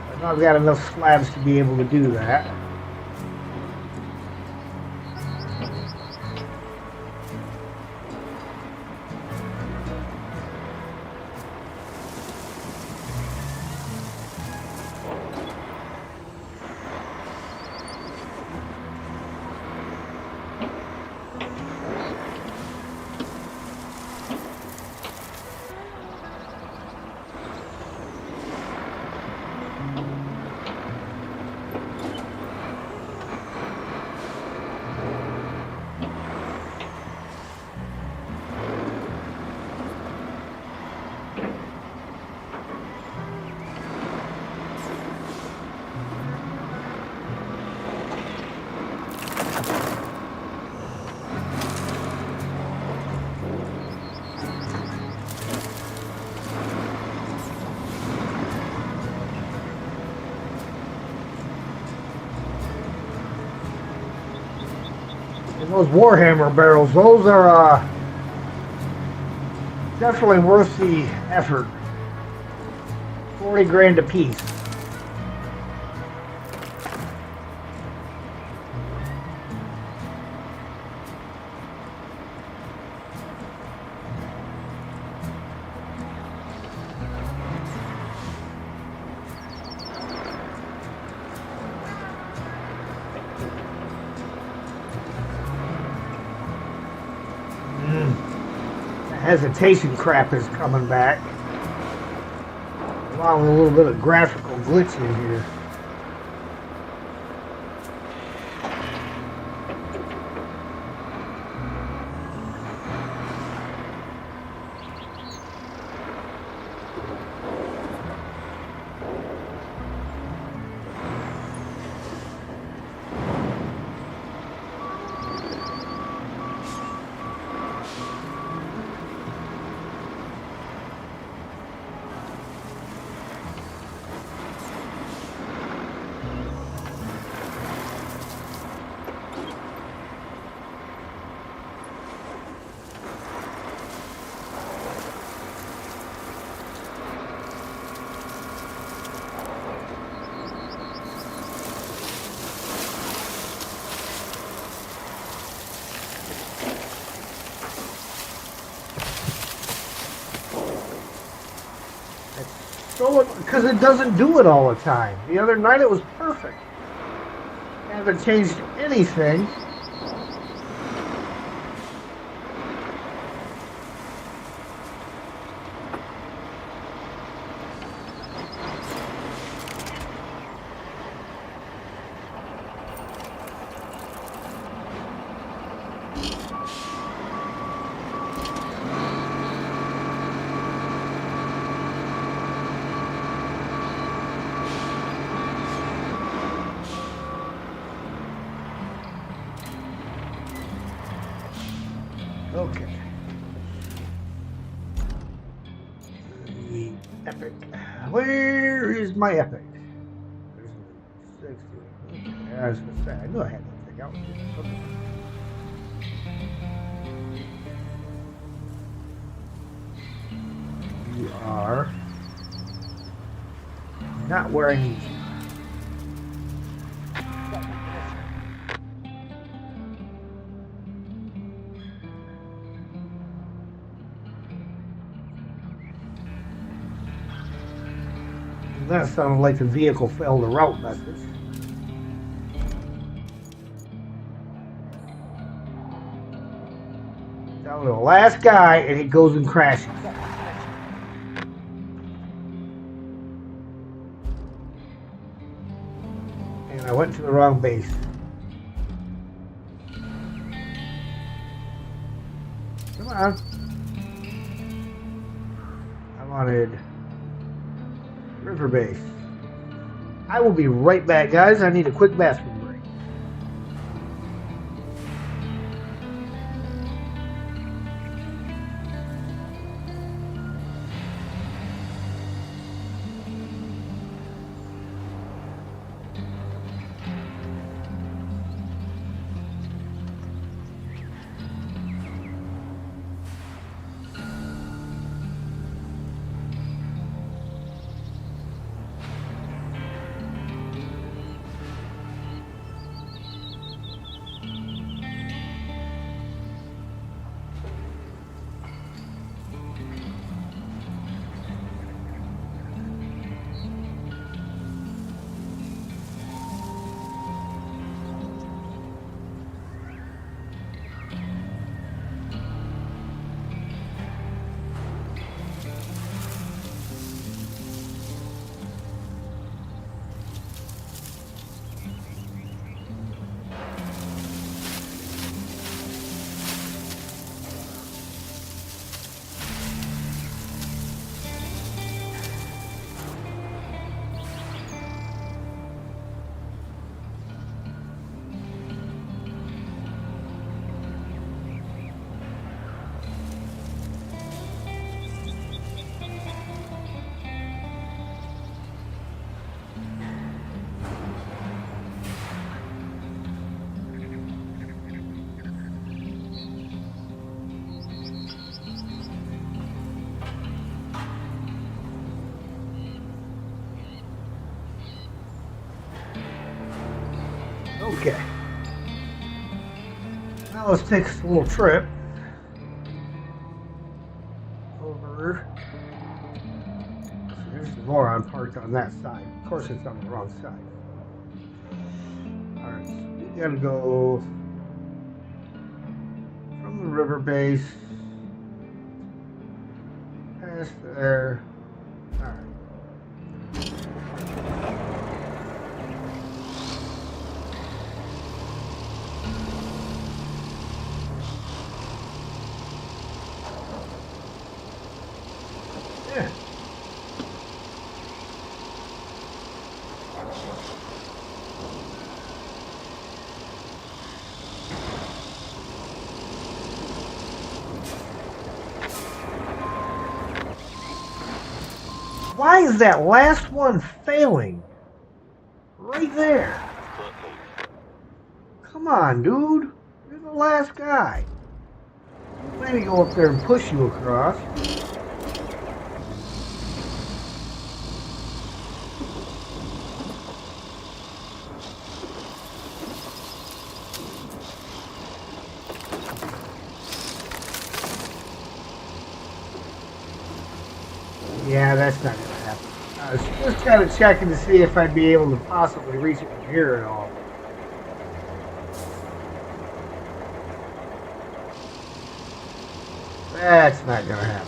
I know I've got enough slabs to be able to do that. And those Warhammer barrels, those are definitely worth the effort. 40 grand a piece. Hesitation crap is coming back, along with a little bit of graphical glitch in here. Because it doesn't do it all the time. The other night it was perfect. I haven't changed anything. Epic. Where is my epic? There's 60. Okay, I was gonna say, I knew I had that thing out. Okay. You are not where I need you. That sounded like the vehicle failed a route message. Down to the last guy, and he goes and crashes. And I went to the wrong base. Come on. I wanted River Base. I will be right back, guys. I need a quick bathroom break. Okay. Now let's take a little trip over. There's the moron parked on that side. Of course, it's on the wrong side. Alright, so we gotta go from the river base past there. Alright. Yeah. Why is that last one failing? Right there. Come on, dude. You're the last guy. I'm going to go up there and push you across. Yeah, that's not going to happen. I was just kind of checking to see if I'd be able to possibly reach it from here at all. That's not going to happen.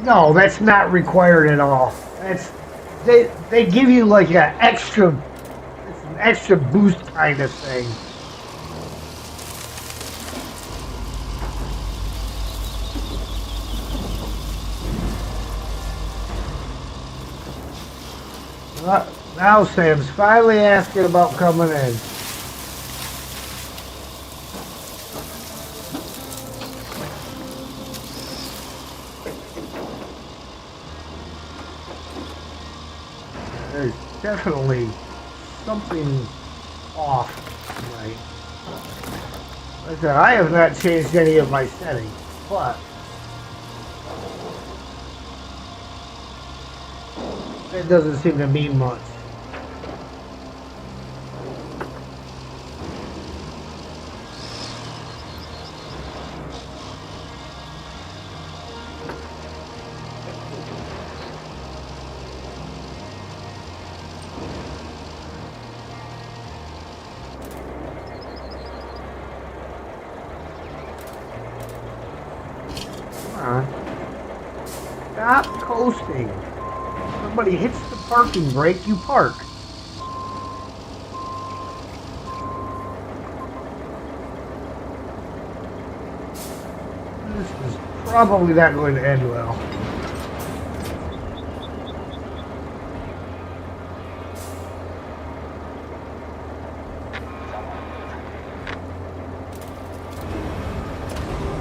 No, that's not required at all. That's they give you like an extra. It's an extra boost kind of thing. Now Sam's finally asking about coming in. There's definitely something off tonight. Like I said, I have not changed any of my settings, but it doesn't seem to mean much. Stop coasting. Somebody hits the parking brake, you park. This is probably not going to end well.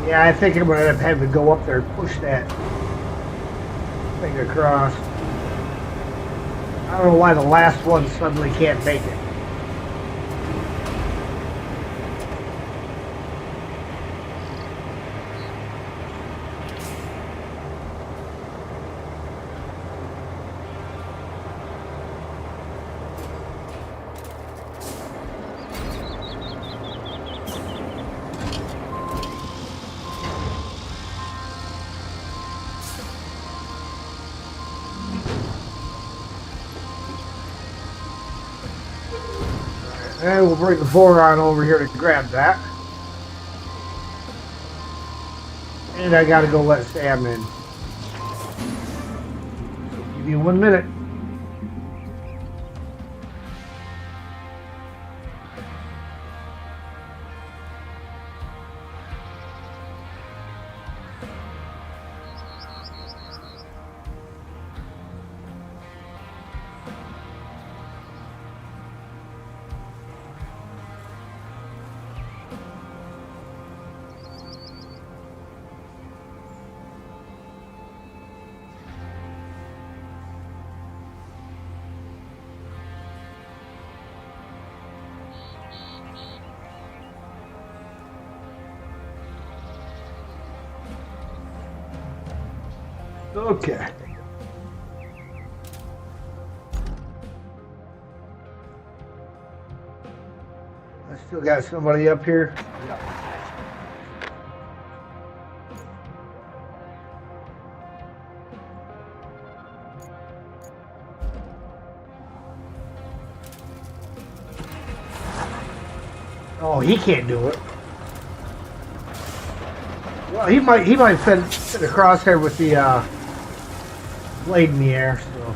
Yeah, I think I'm going to end up having to go up there and push that thing across. I don't know why the last one suddenly can't make it. And we'll bring the boron over here to grab that. And I gotta go let Sam in. So give me 1 minute. Okay. I still got somebody up here. Oh, he can't do it. Well, he might fit across there with the blade in the air. So.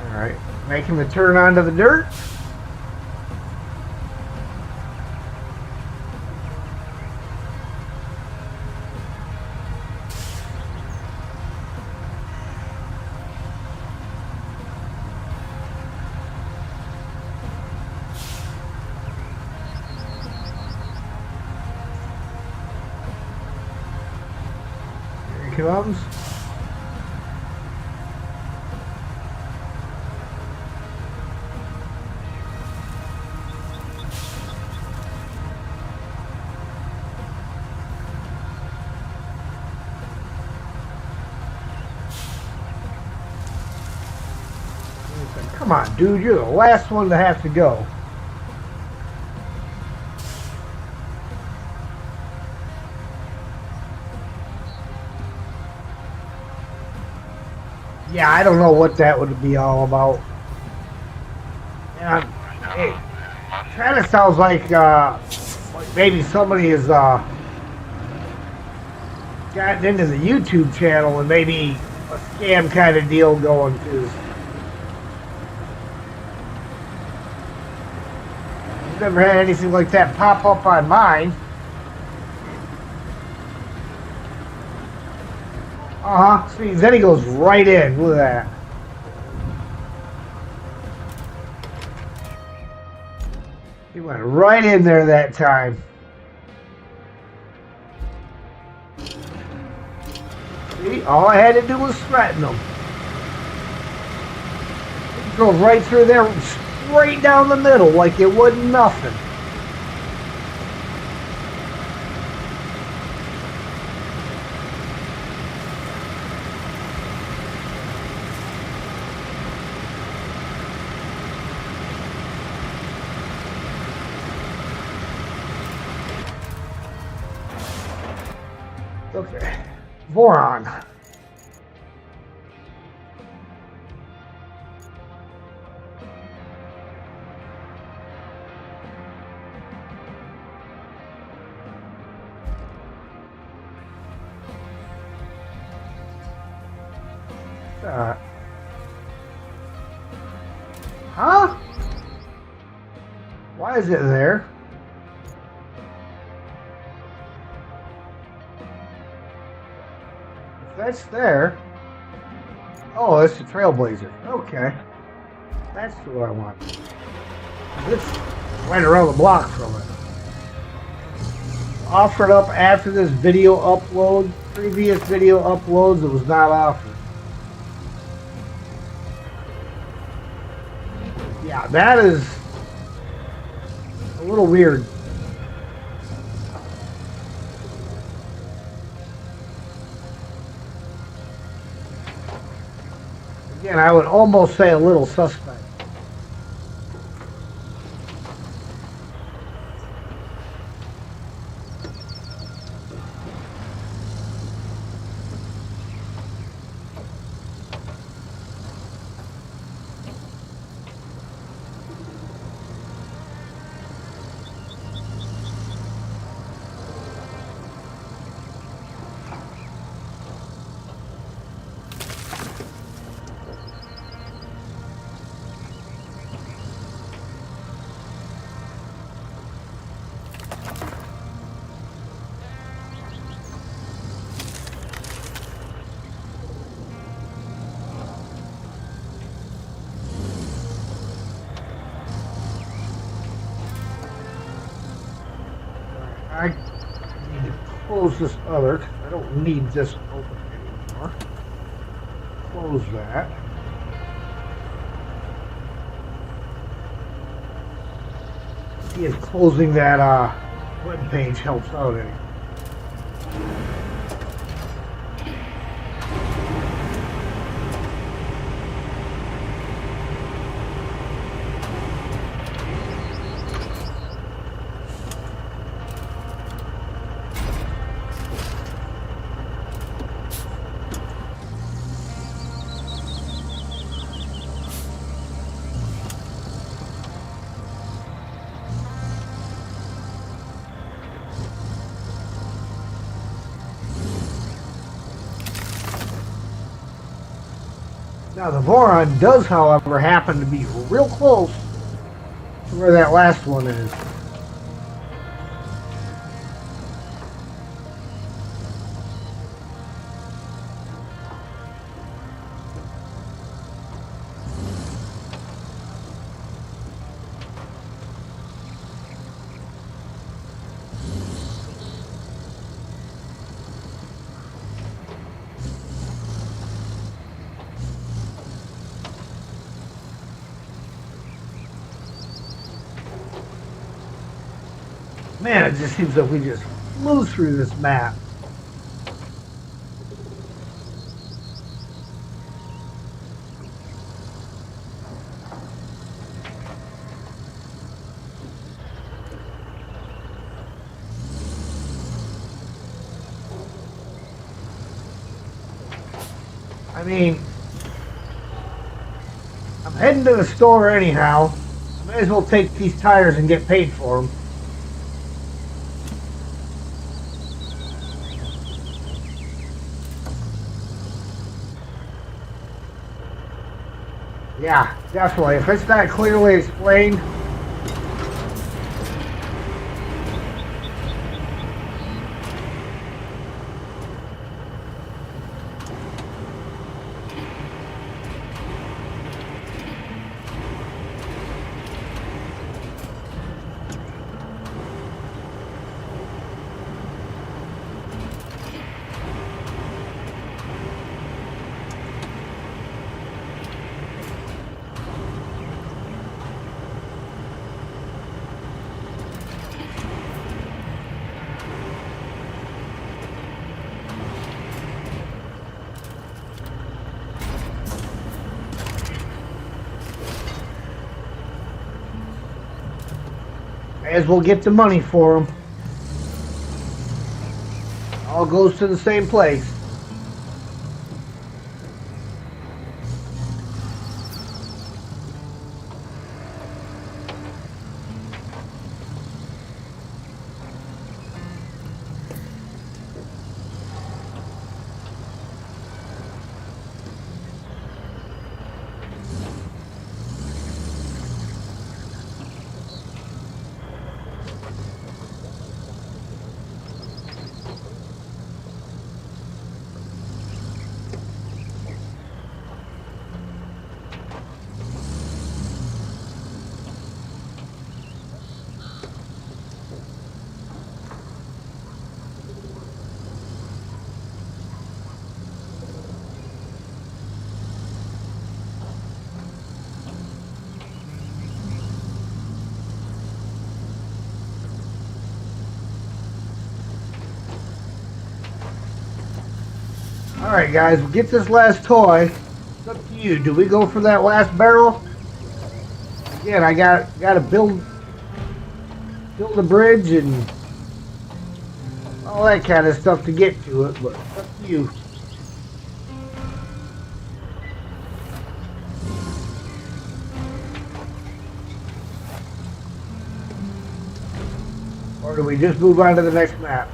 All right, making the turn onto the dirt. Comes. Come on, dude, you're the last one to have to go. Yeah, I don't know what that would be all about. Yeah, it kind of sounds like maybe somebody is gotten into the YouTube channel and maybe a scam kind of deal going too. I've never had anything like that pop up on mine. See, then he goes right in. Look at that. He went right in there that time. See, all I had to do was threaten him. He drove right through there, straight down the middle, like it wasn't nothing. Okay, Voron. Huh? Why is it there? That's there. Oh, it's the Trailblazer. Okay. That's what I want. It's right around the block from it. Offered up after this video upload. Previous video uploads, it was not offered. Yeah, that is a little weird. Again, I would almost say a little suspect. I need to close this other. I don't need this open anymore. Close that. See if closing that web page helps out any. Now the Voron does, however, happen to be real close to where that last one is. Man, it just seems like we just flew through this map. I mean, I'm heading to the store anyhow. I may as well take these tires and get paid for them. Yeah, definitely. If it's not clearly explained, as we'll get the money for them. All goes to the same place. Alright guys, we'll get this last toy. It's up to you. Do we go for that last barrel? Again, I gotta build a bridge and all that kind of stuff to get to it, but it's up to you. Or do we just move on to the next map?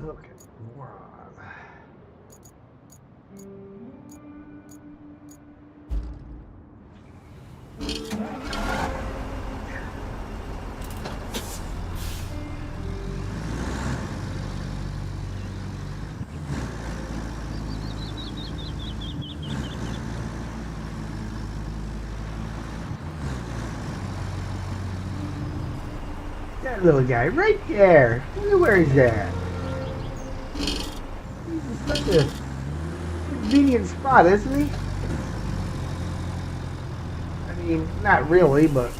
Okay, we're on. That little guy right there. Look at where he's at. He's such a convenient spot, isn't he? I mean, not really, but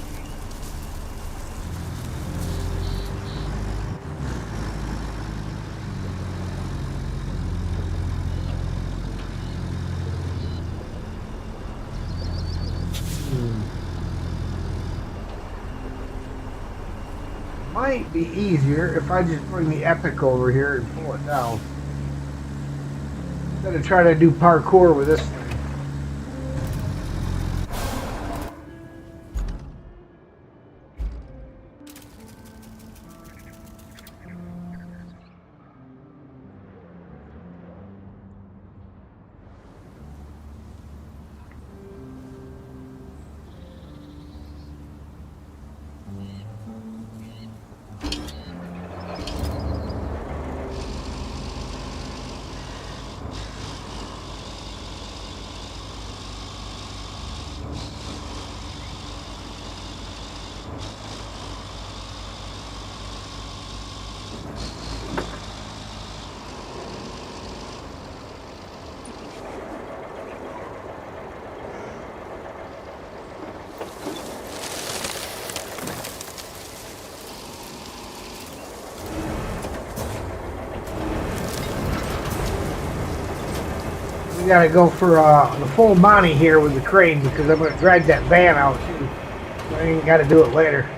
might be easier if I just bring the Epic over here and pull it down. Instead of trying to do parkour with this thing. We gotta go for the full Monty here with the crane because I'm gonna drag that van out too. I ain't got to do it later.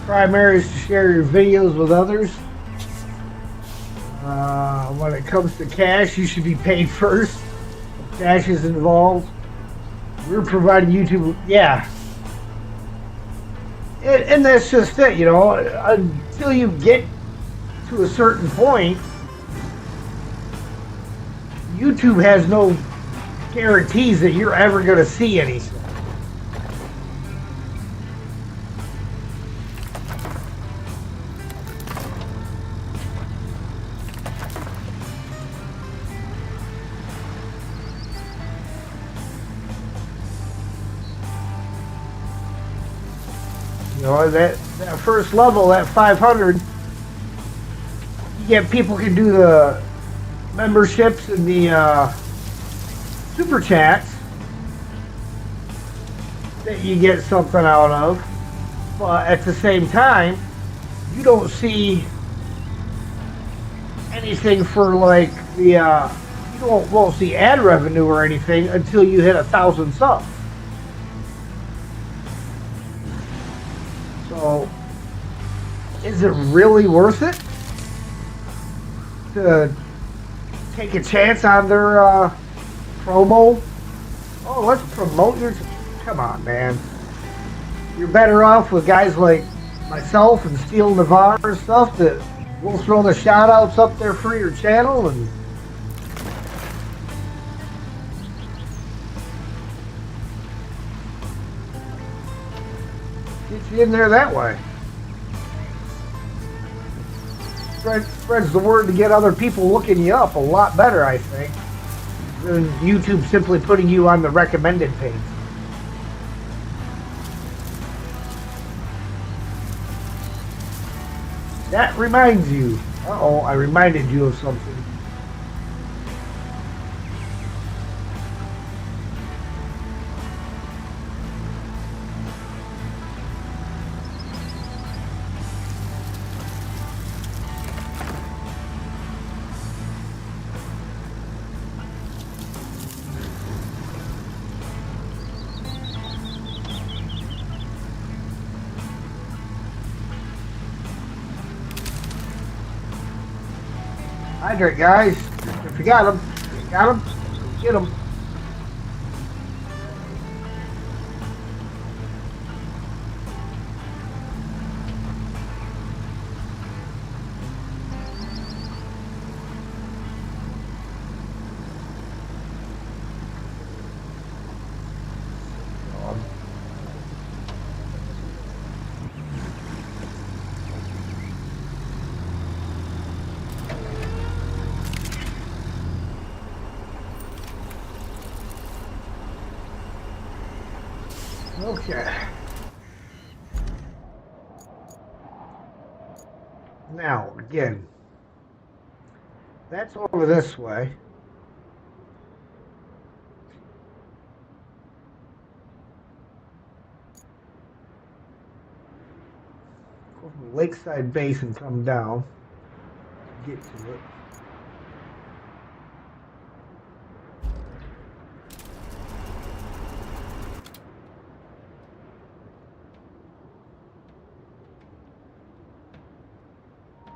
Primary is to share your videos with others. When it comes to cash, you should be paid first. If cash is involved. We're providing YouTube, yeah. And that's just it, you know. Until you get to a certain point, YouTube has no guarantees that you're ever going to see anything. You know, that first level, that 500, you get people can do the memberships and the super chats that you get something out of, but at the same time, you don't see anything for like the you won't see ad revenue or anything until you hit 1,000 subs. So, is it really worth it to take a chance on their promo? Oh, let's promote your... Come on, man. You're better off with guys like myself and Steel Navarre and stuff that will throw the shout-outs up there for your channel and... get you in there that way. Spreads the word to get other people looking you up a lot better, I think, than YouTube simply putting you on the recommended page. That reminds you. Uh-oh, I reminded you of something. Hydrate, guys. If you got them, get them. Okay. Now, again, that's over this way. Go from the lakeside base and come down to get to it.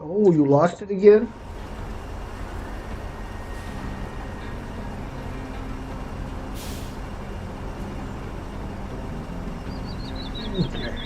Oh, you lost it again? Okay.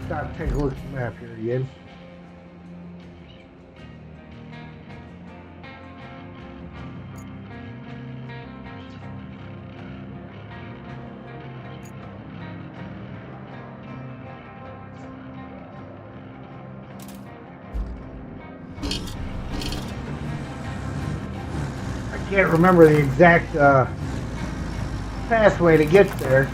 Stop, take a look at the map here again. I can't remember the exact pathway to get there.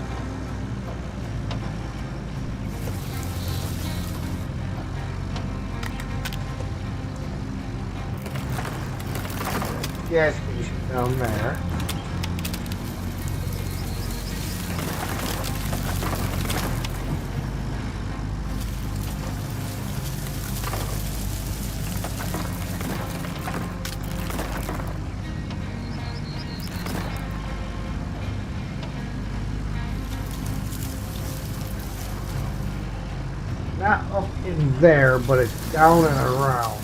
Gas station down there. Not up in there, but it's down and around.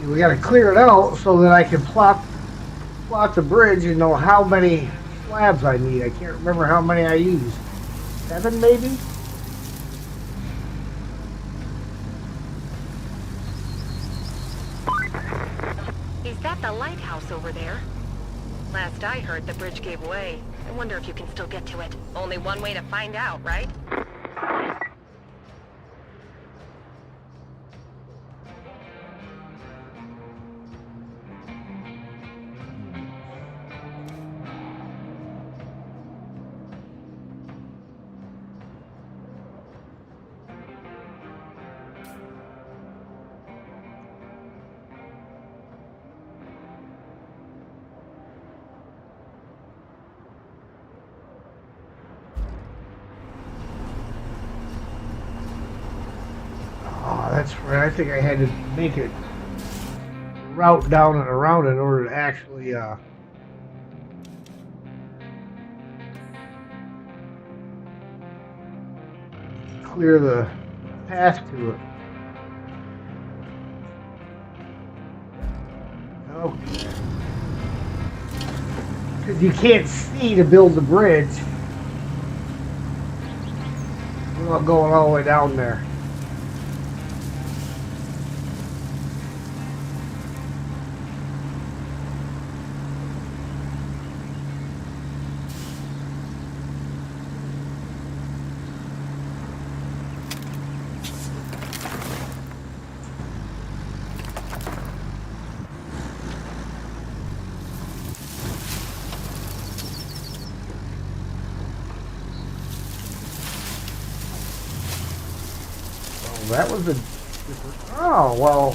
We got to clear it out so that I can plot the bridge and know how many slabs I need. I can't remember how many I used. 7 maybe? Is that the lighthouse over there? Last I heard, the bridge gave way. I wonder if you can still get to it. Only one way to find out, right? That's right. I think I had to make it route down and around in order to actually clear the path to it. Okay. Because you can't see to build the bridge without going all the way down there. that was a different... Oh, well,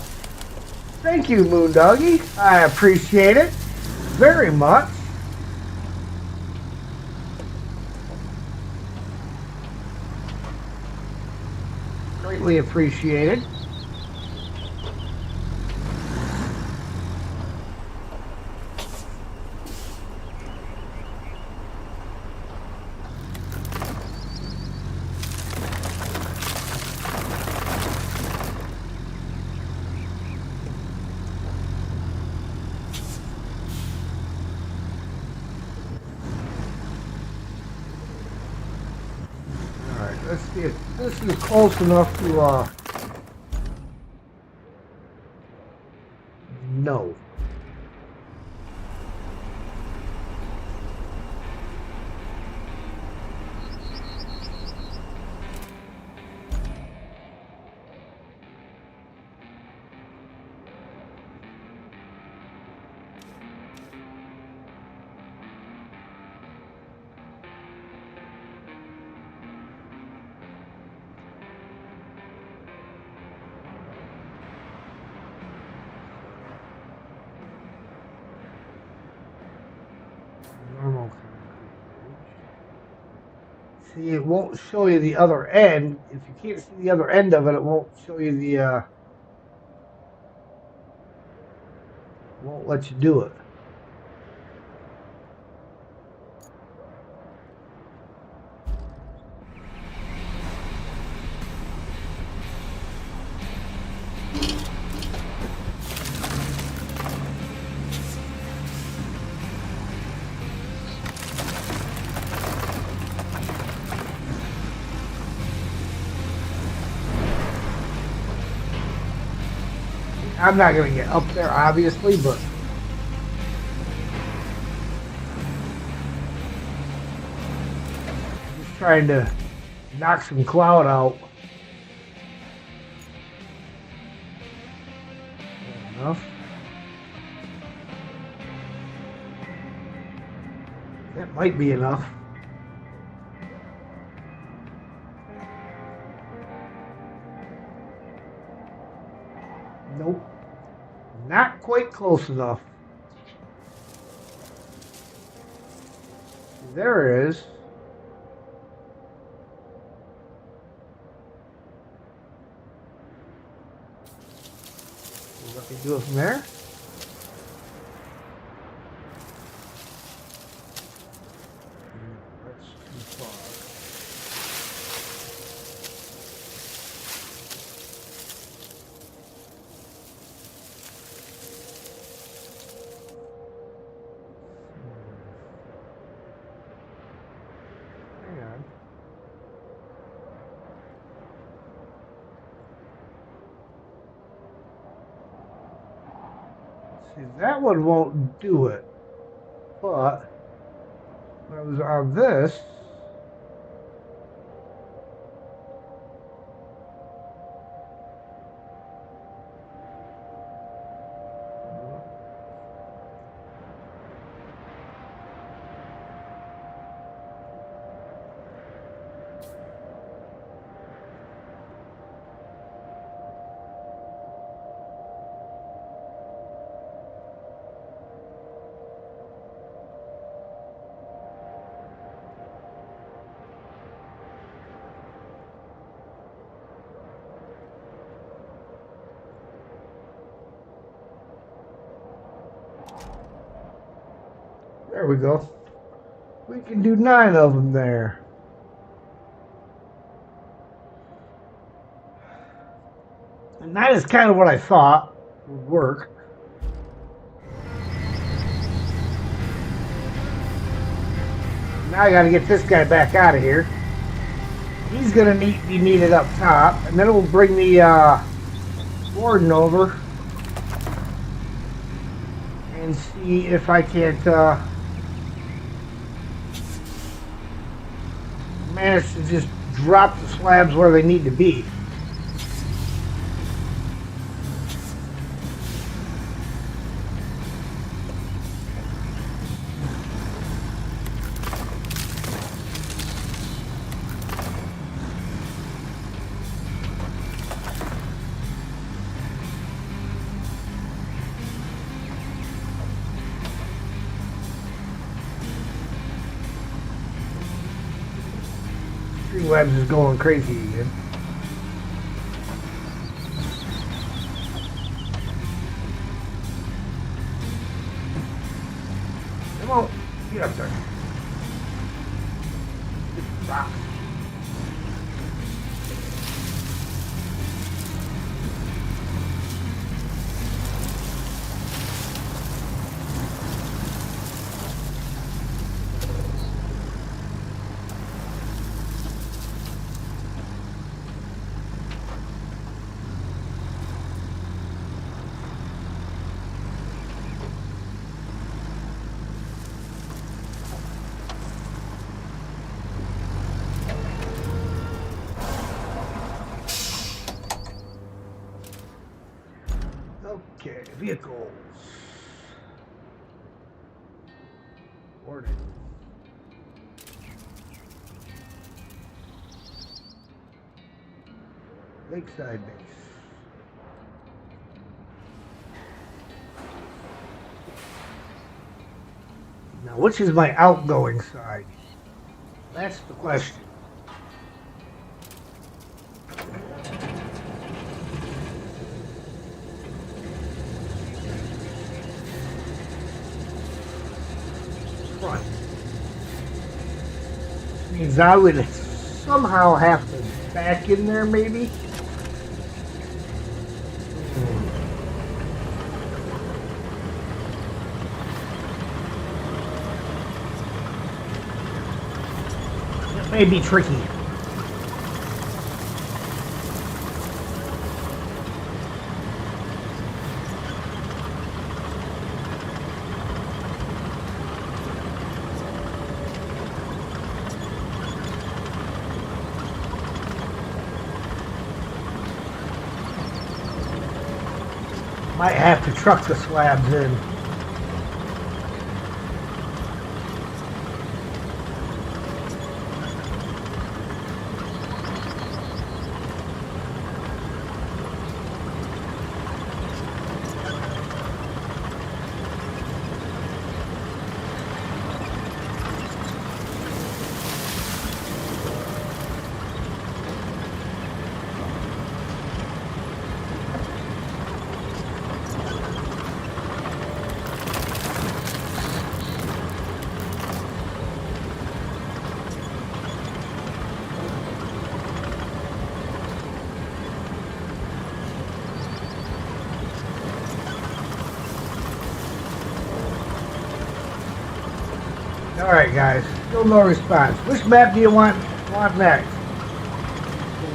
thank you, Moondoggy. I appreciate it very much. Greatly appreciated. Let's see if this is close enough to, no. Normal concrete bridge. See, it won't show you the other end. If you can't see the other end of it, it won't show you the, won't let you do it. I'm not going to get up there, obviously, but I'm just trying to knock some cloud out. Enough. That might be enough. Nope. Not quite close enough. There it is. Let me do it from there. That's too far. See, that one won't do it, but when I was on this, there we go. We can do 9 of them there. And that is kind of what I thought would work. Now I got to get this guy back out of here. He's going to be needed up top. And then we'll bring the warden over and see if I can't manage to just drop the slabs where they need to be. Streamlabs is going crazy again. Come on, get up there. Rock. Okay, vehicles. Order. Lakeside base. Now, which is my outgoing side? That's the question. Front. Which means I would somehow have to back in there, maybe? It may be tricky. Might have to truck the slabs in. Alright guys, still no response. Which map do you want next?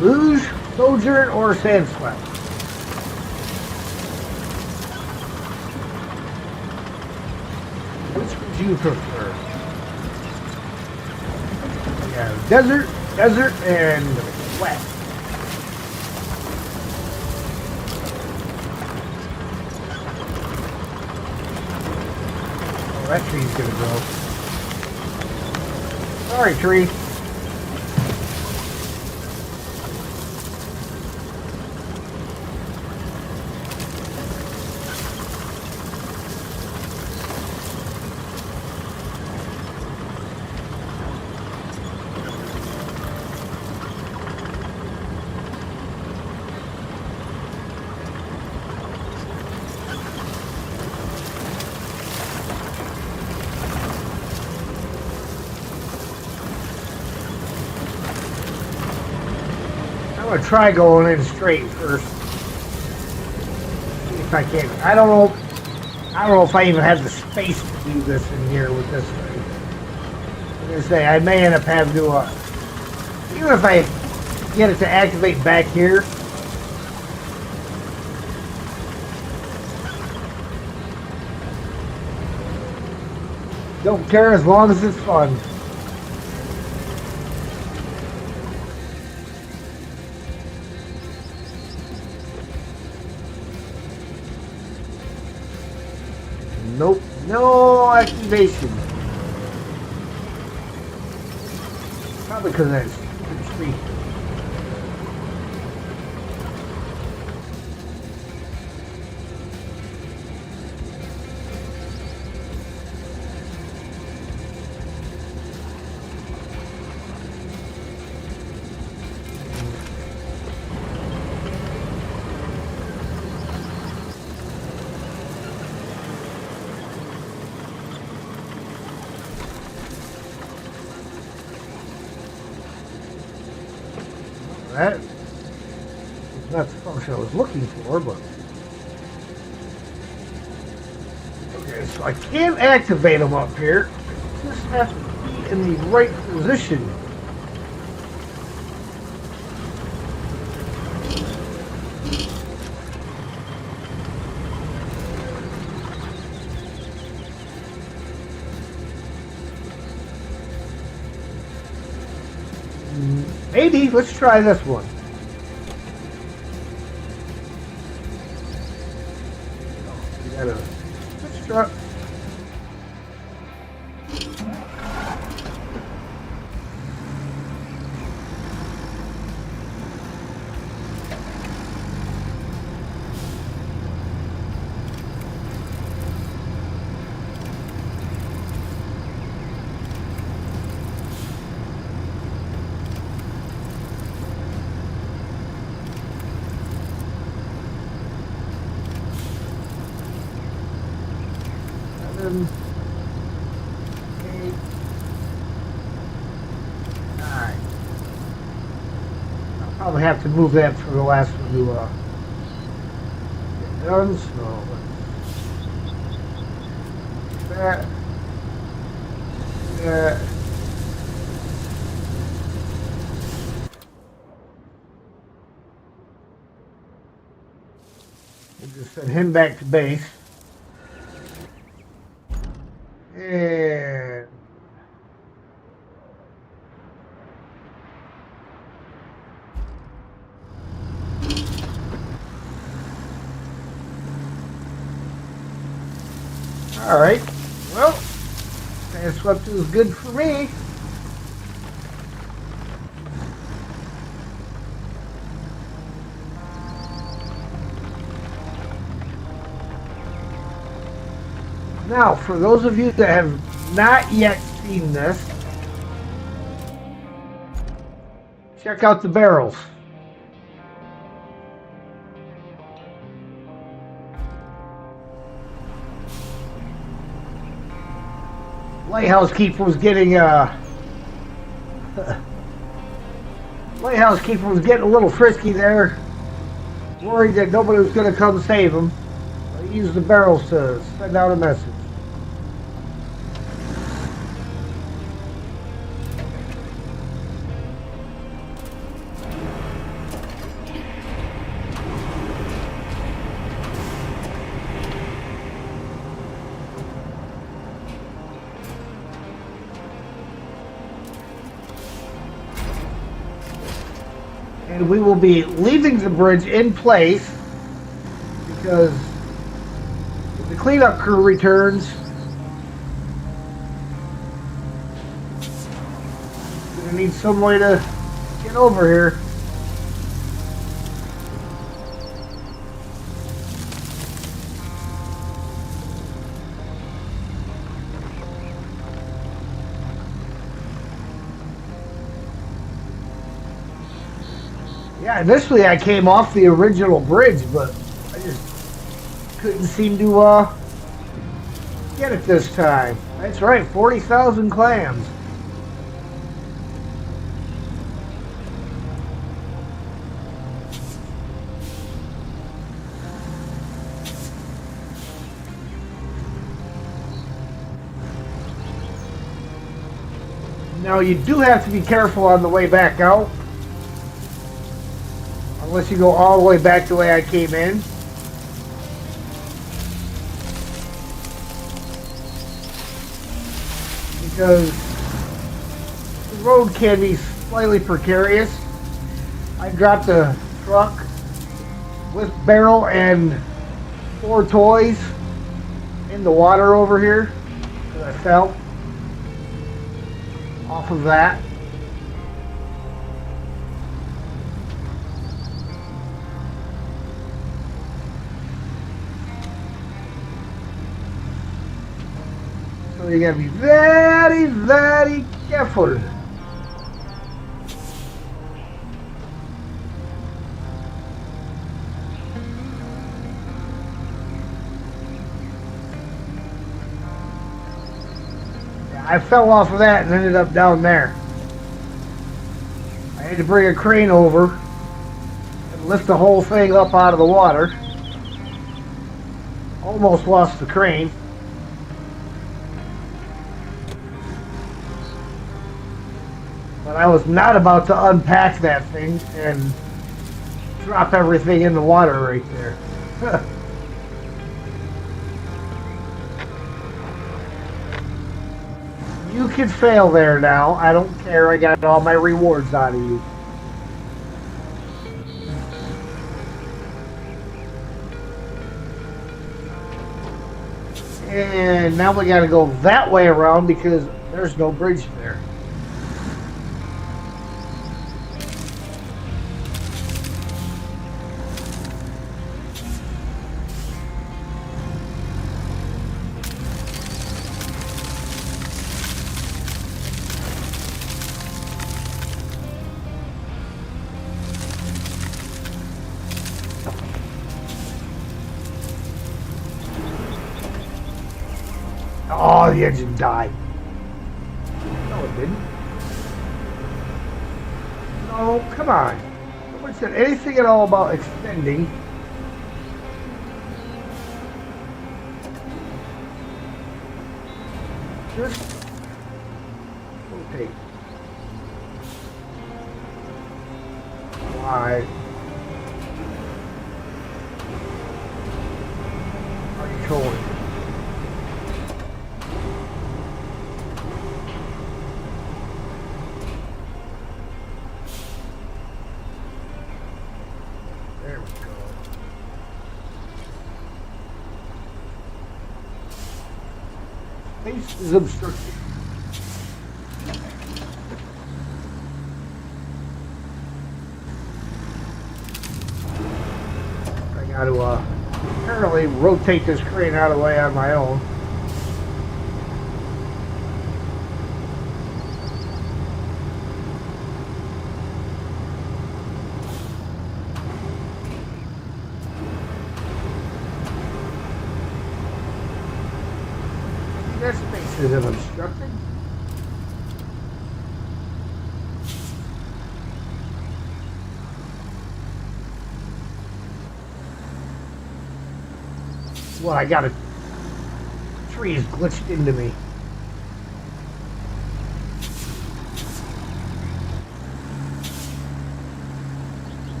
Luge, Sojourn, or Sandswept? Which would you prefer? Yeah, desert, and wet. Oh, that tree's gonna go. Sorry, tree. I'm gonna try going in straight first. See if I can. I don't know if I even have the space to do this in here with this thing. I'm gonna say I may end up having to even if I get it to activate back here. Don't care as long as it's fun. Nope, no activation. Probably because that's stupid tree. that was not the function I was looking for, but okay, so I can't activate them up here. I just have to be in the right position. Maybe, let's try this one. Oh, we gotta, let's try. Seven, 8, 9. I'll probably have to move that for the last one to get done. So that, that. We'll just send him back to base. And all right, well, that swept is good for me. Now, for those of you that have not yet seen this, check out the barrels. Lighthouse keeper was getting lighthouse keeper was getting a little frisky there, worried that nobody was going to come save him. He used the barrels to send out a message. And we will be leaving the bridge in place because if the cleanup crew returns, we're gonna need some way to get over here. Yeah, initially I came off the original bridge, but I just couldn't seem to get it this time. That's right, 40,000 clams. Now you do have to be careful on the way back out. Unless you go all the way back the way I came in. Because the road can be slightly precarious. I dropped a truck with barrel and 4 toys in the water over here. I fell off of that. So you gotta be very, very careful. Yeah, I fell off of that and ended up down there. I had to bring a crane over and lift the whole thing up out of the water. Almost lost the crane. But I was not about to unpack that thing and drop everything in the water right there. You can fail there now. I don't care. I got all my rewards out of you. And now we gotta go that way around because there's no bridge there. Oh, the engine died. No, it didn't. No, come on. Nobody said anything at all about extending. Just rotate. Why are you trolling? There we go. Space is obstructed. I got to apparently rotate this crane out of the way on my own. That space isn't obstructed. Well, I got a tree is glitched into me.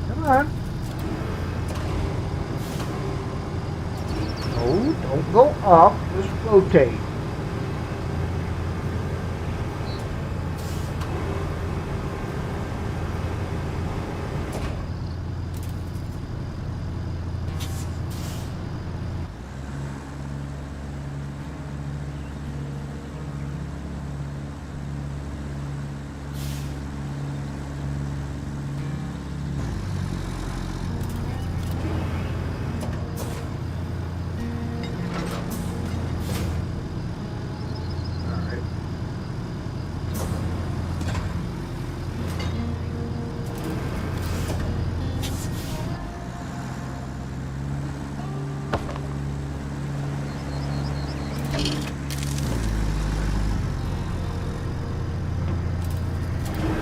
Come on. No, don't go up. Just rotate.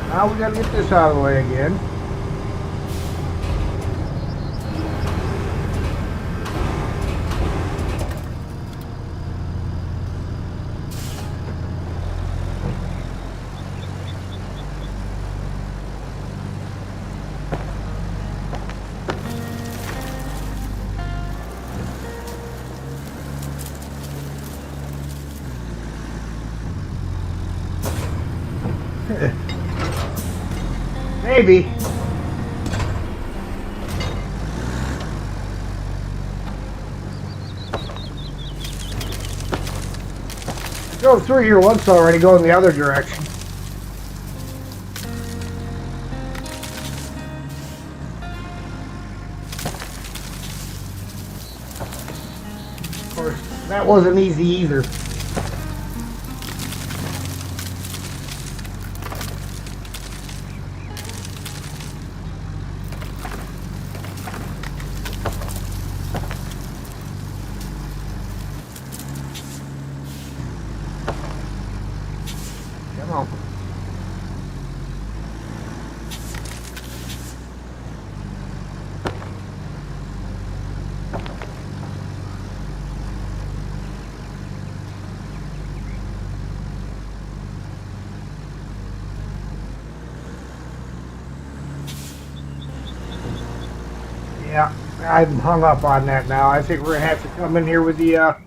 Now we gotta get this out of the way again. Maybe. Drove through here once already, going the other direction. Of course, that wasn't easy either. Come on. Yeah, I'm hung up on that now. I think we're gonna have to come in here with the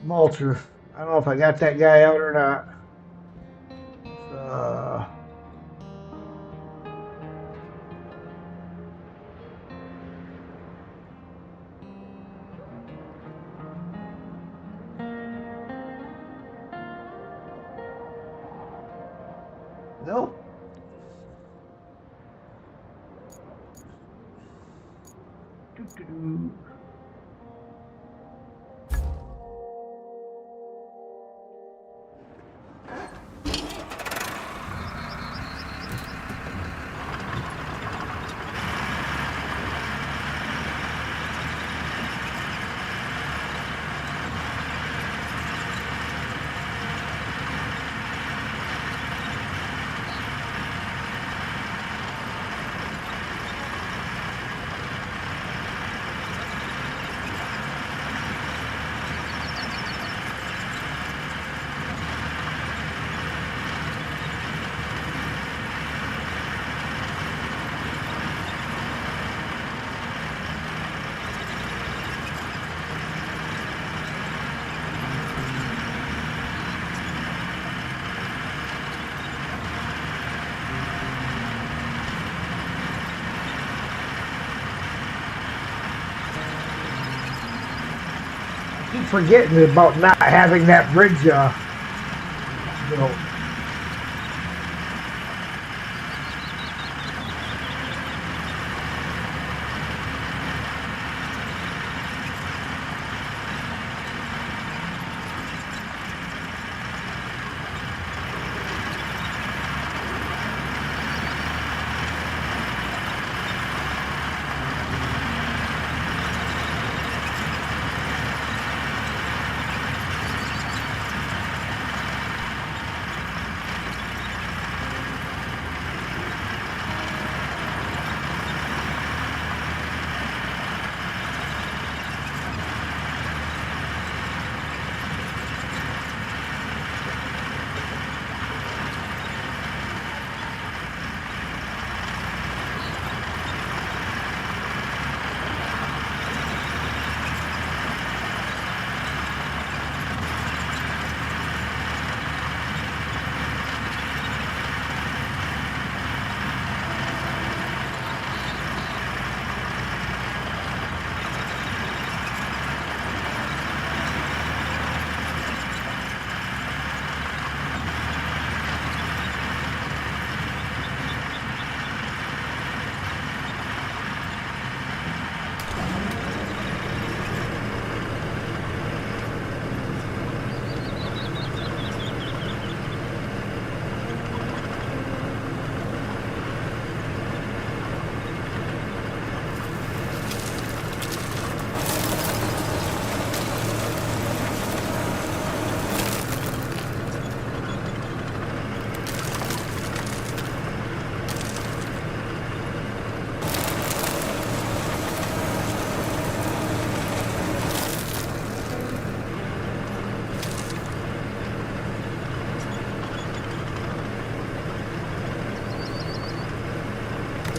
mulcher. I don't know if I got that guy out or not. Nope. Doo-doo-doo. Keep forgetting about not having that bridge built.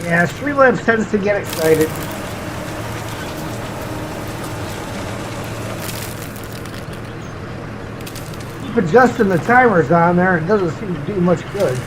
Yeah, Streamlabs tends to get excited. Keep adjusting the timers on there, it doesn't seem to do much good.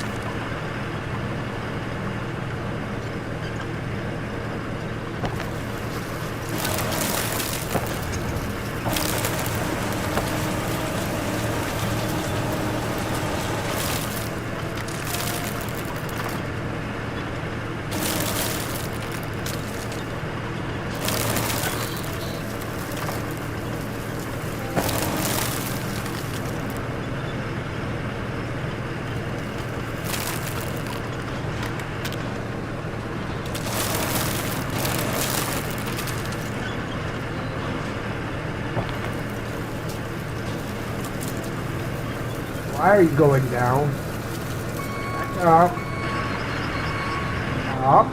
Why are you going down? Back up. Up.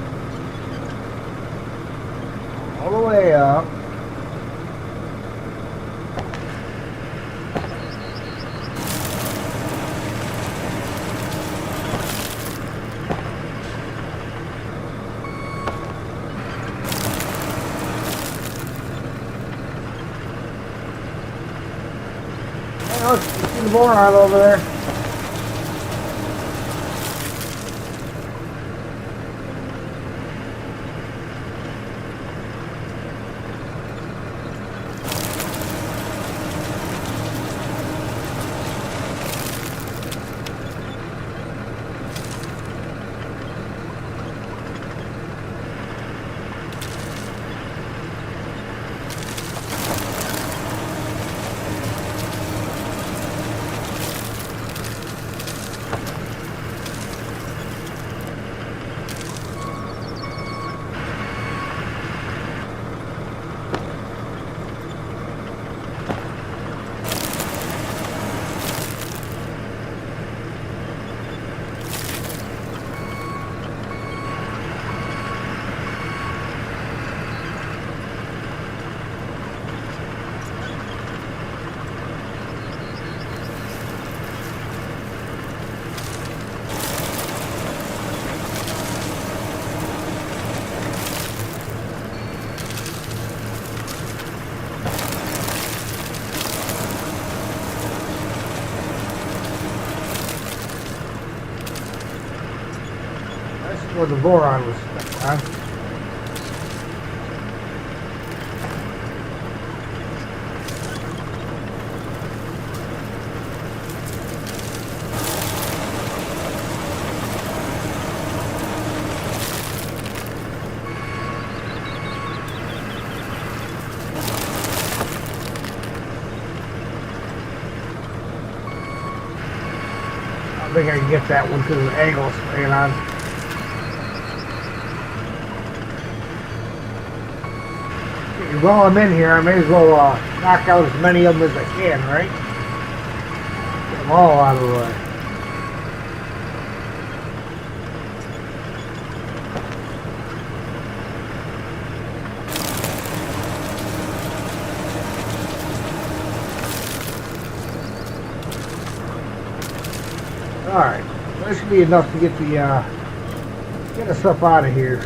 All the way up. Hey, look, you see the boron over there. Where the boron was stuck, huh? I think I can get that one because of the angle it's laying on. While I'm in here, I may as well knock out as many of them as I can, right? Get them all out of the way. Alright, that should be enough to get the get the stuff out of here.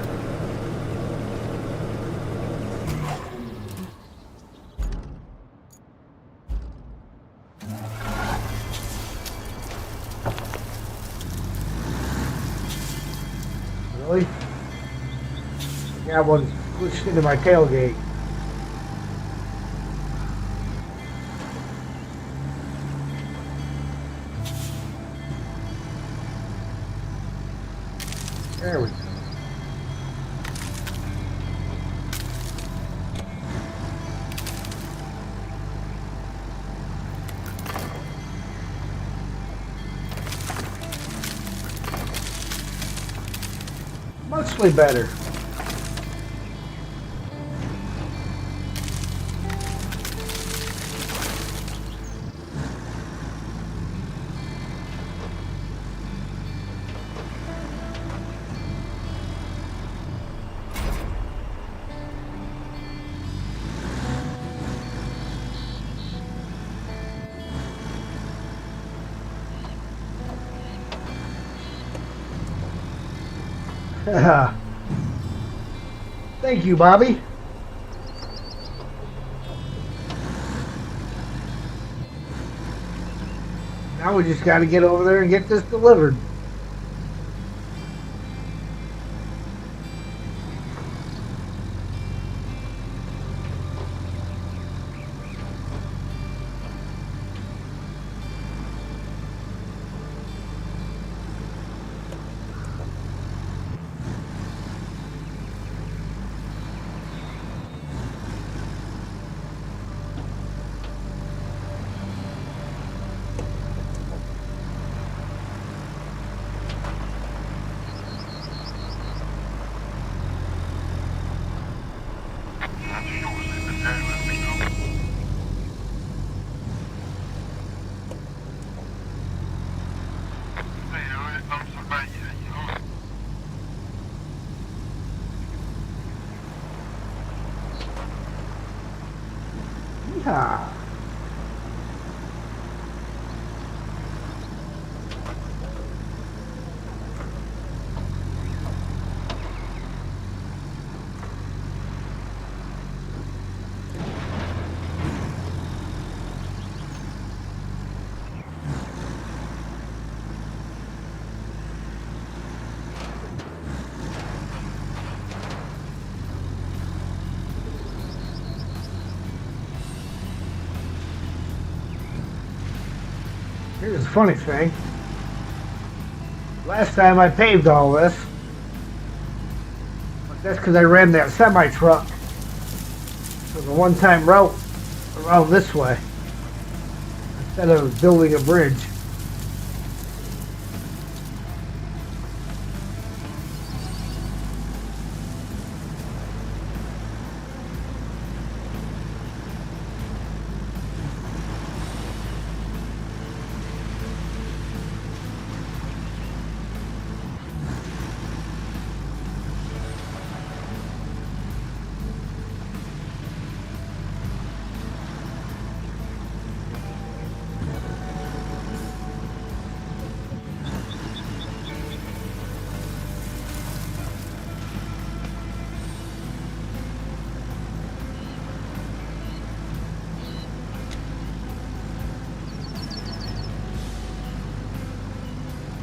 Really? That one's pushed into my tailgate. There we go. Muchly better. Thank you, Bobby. Now we just got to get over there and get this delivered. Yeehaw! Here's the funny thing. Last time I paved all this, but that's because I ran that semi-truck for the one-time route around this way instead of building a bridge.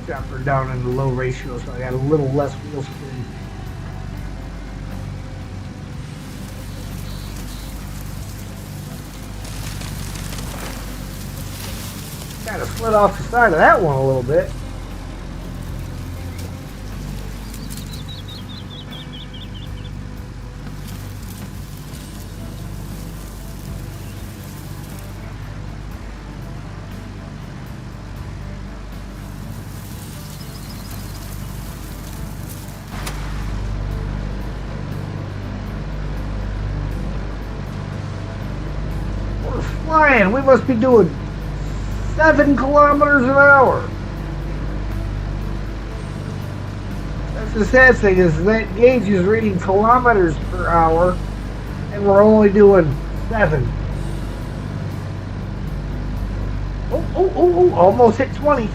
Drop her down in the low ratio so I got a little less wheel spin. Kind of slid off the side of that one a little bit. Flying, we must be doing 7 kilometers an hour. That's the sad thing, is that gauge is reading kilometers per hour and we're only doing 7. Oh, almost hit 20.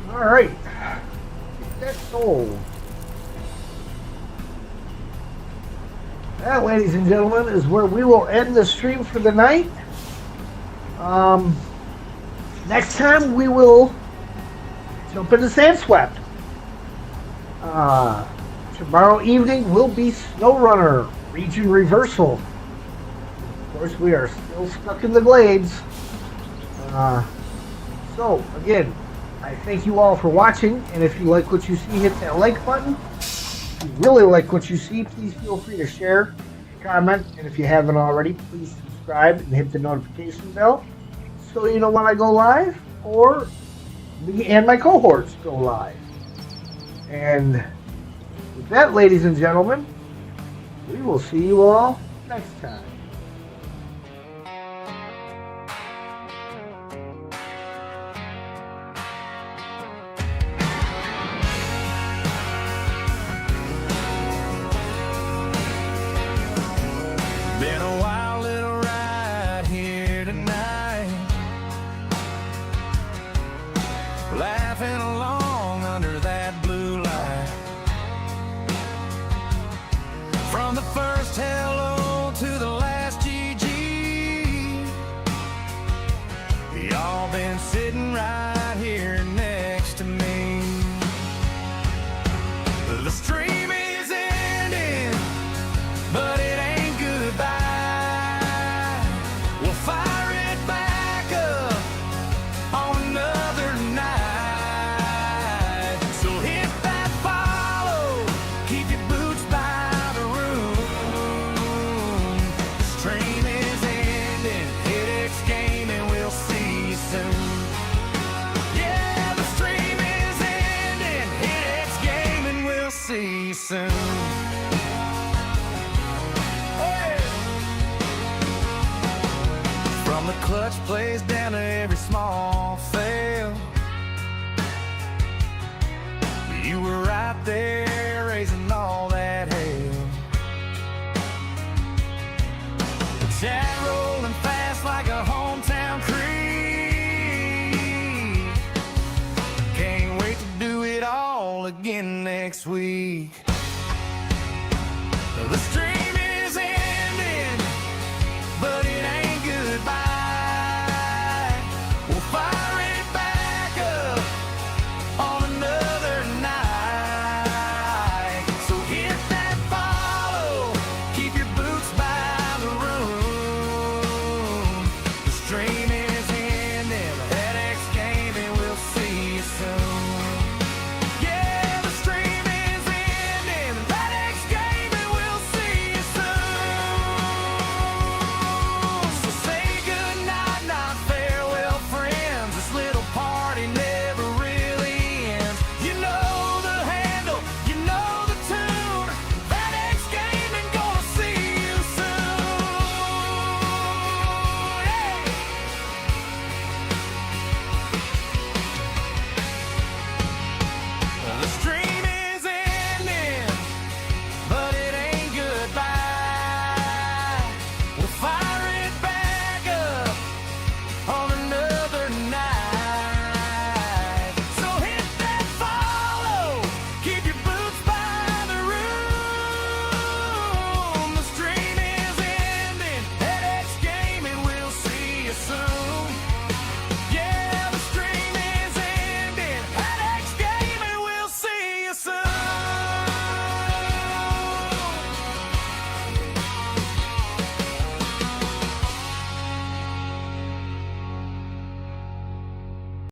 Alright, that's sold. That, ladies and gentlemen, is where we will end the stream for the night. Next time we will jump into Sandswept. Tomorrow evening will be SnowRunner Region Reversal. Of course, we are still stuck in the Glades. So, again, I thank you all for watching, and if you like what you see, hit that like button. If you really like what you see, please feel free to share, comment, and if you haven't already, please subscribe and hit the notification bell so you know when I go live or me and my cohorts go live. And with that, ladies and gentlemen, we will see you all next time. Been a wild little ride here tonight, laughing along under that blue light. From the first hello been sitting right here next to me. The stream is ending, but it ain't goodbye. We'll fire it back up on another night. So hit that follow, keep your boots by the room. The stream is ending, hit X game and we'll see you soon. Yeah, the stream is ending, hit X game and we'll see you soon. From the clutch plays down to every small fail, you were right there raising all that hell. The chat rolling fast like a hometown creek. Can't wait to do it all again next week.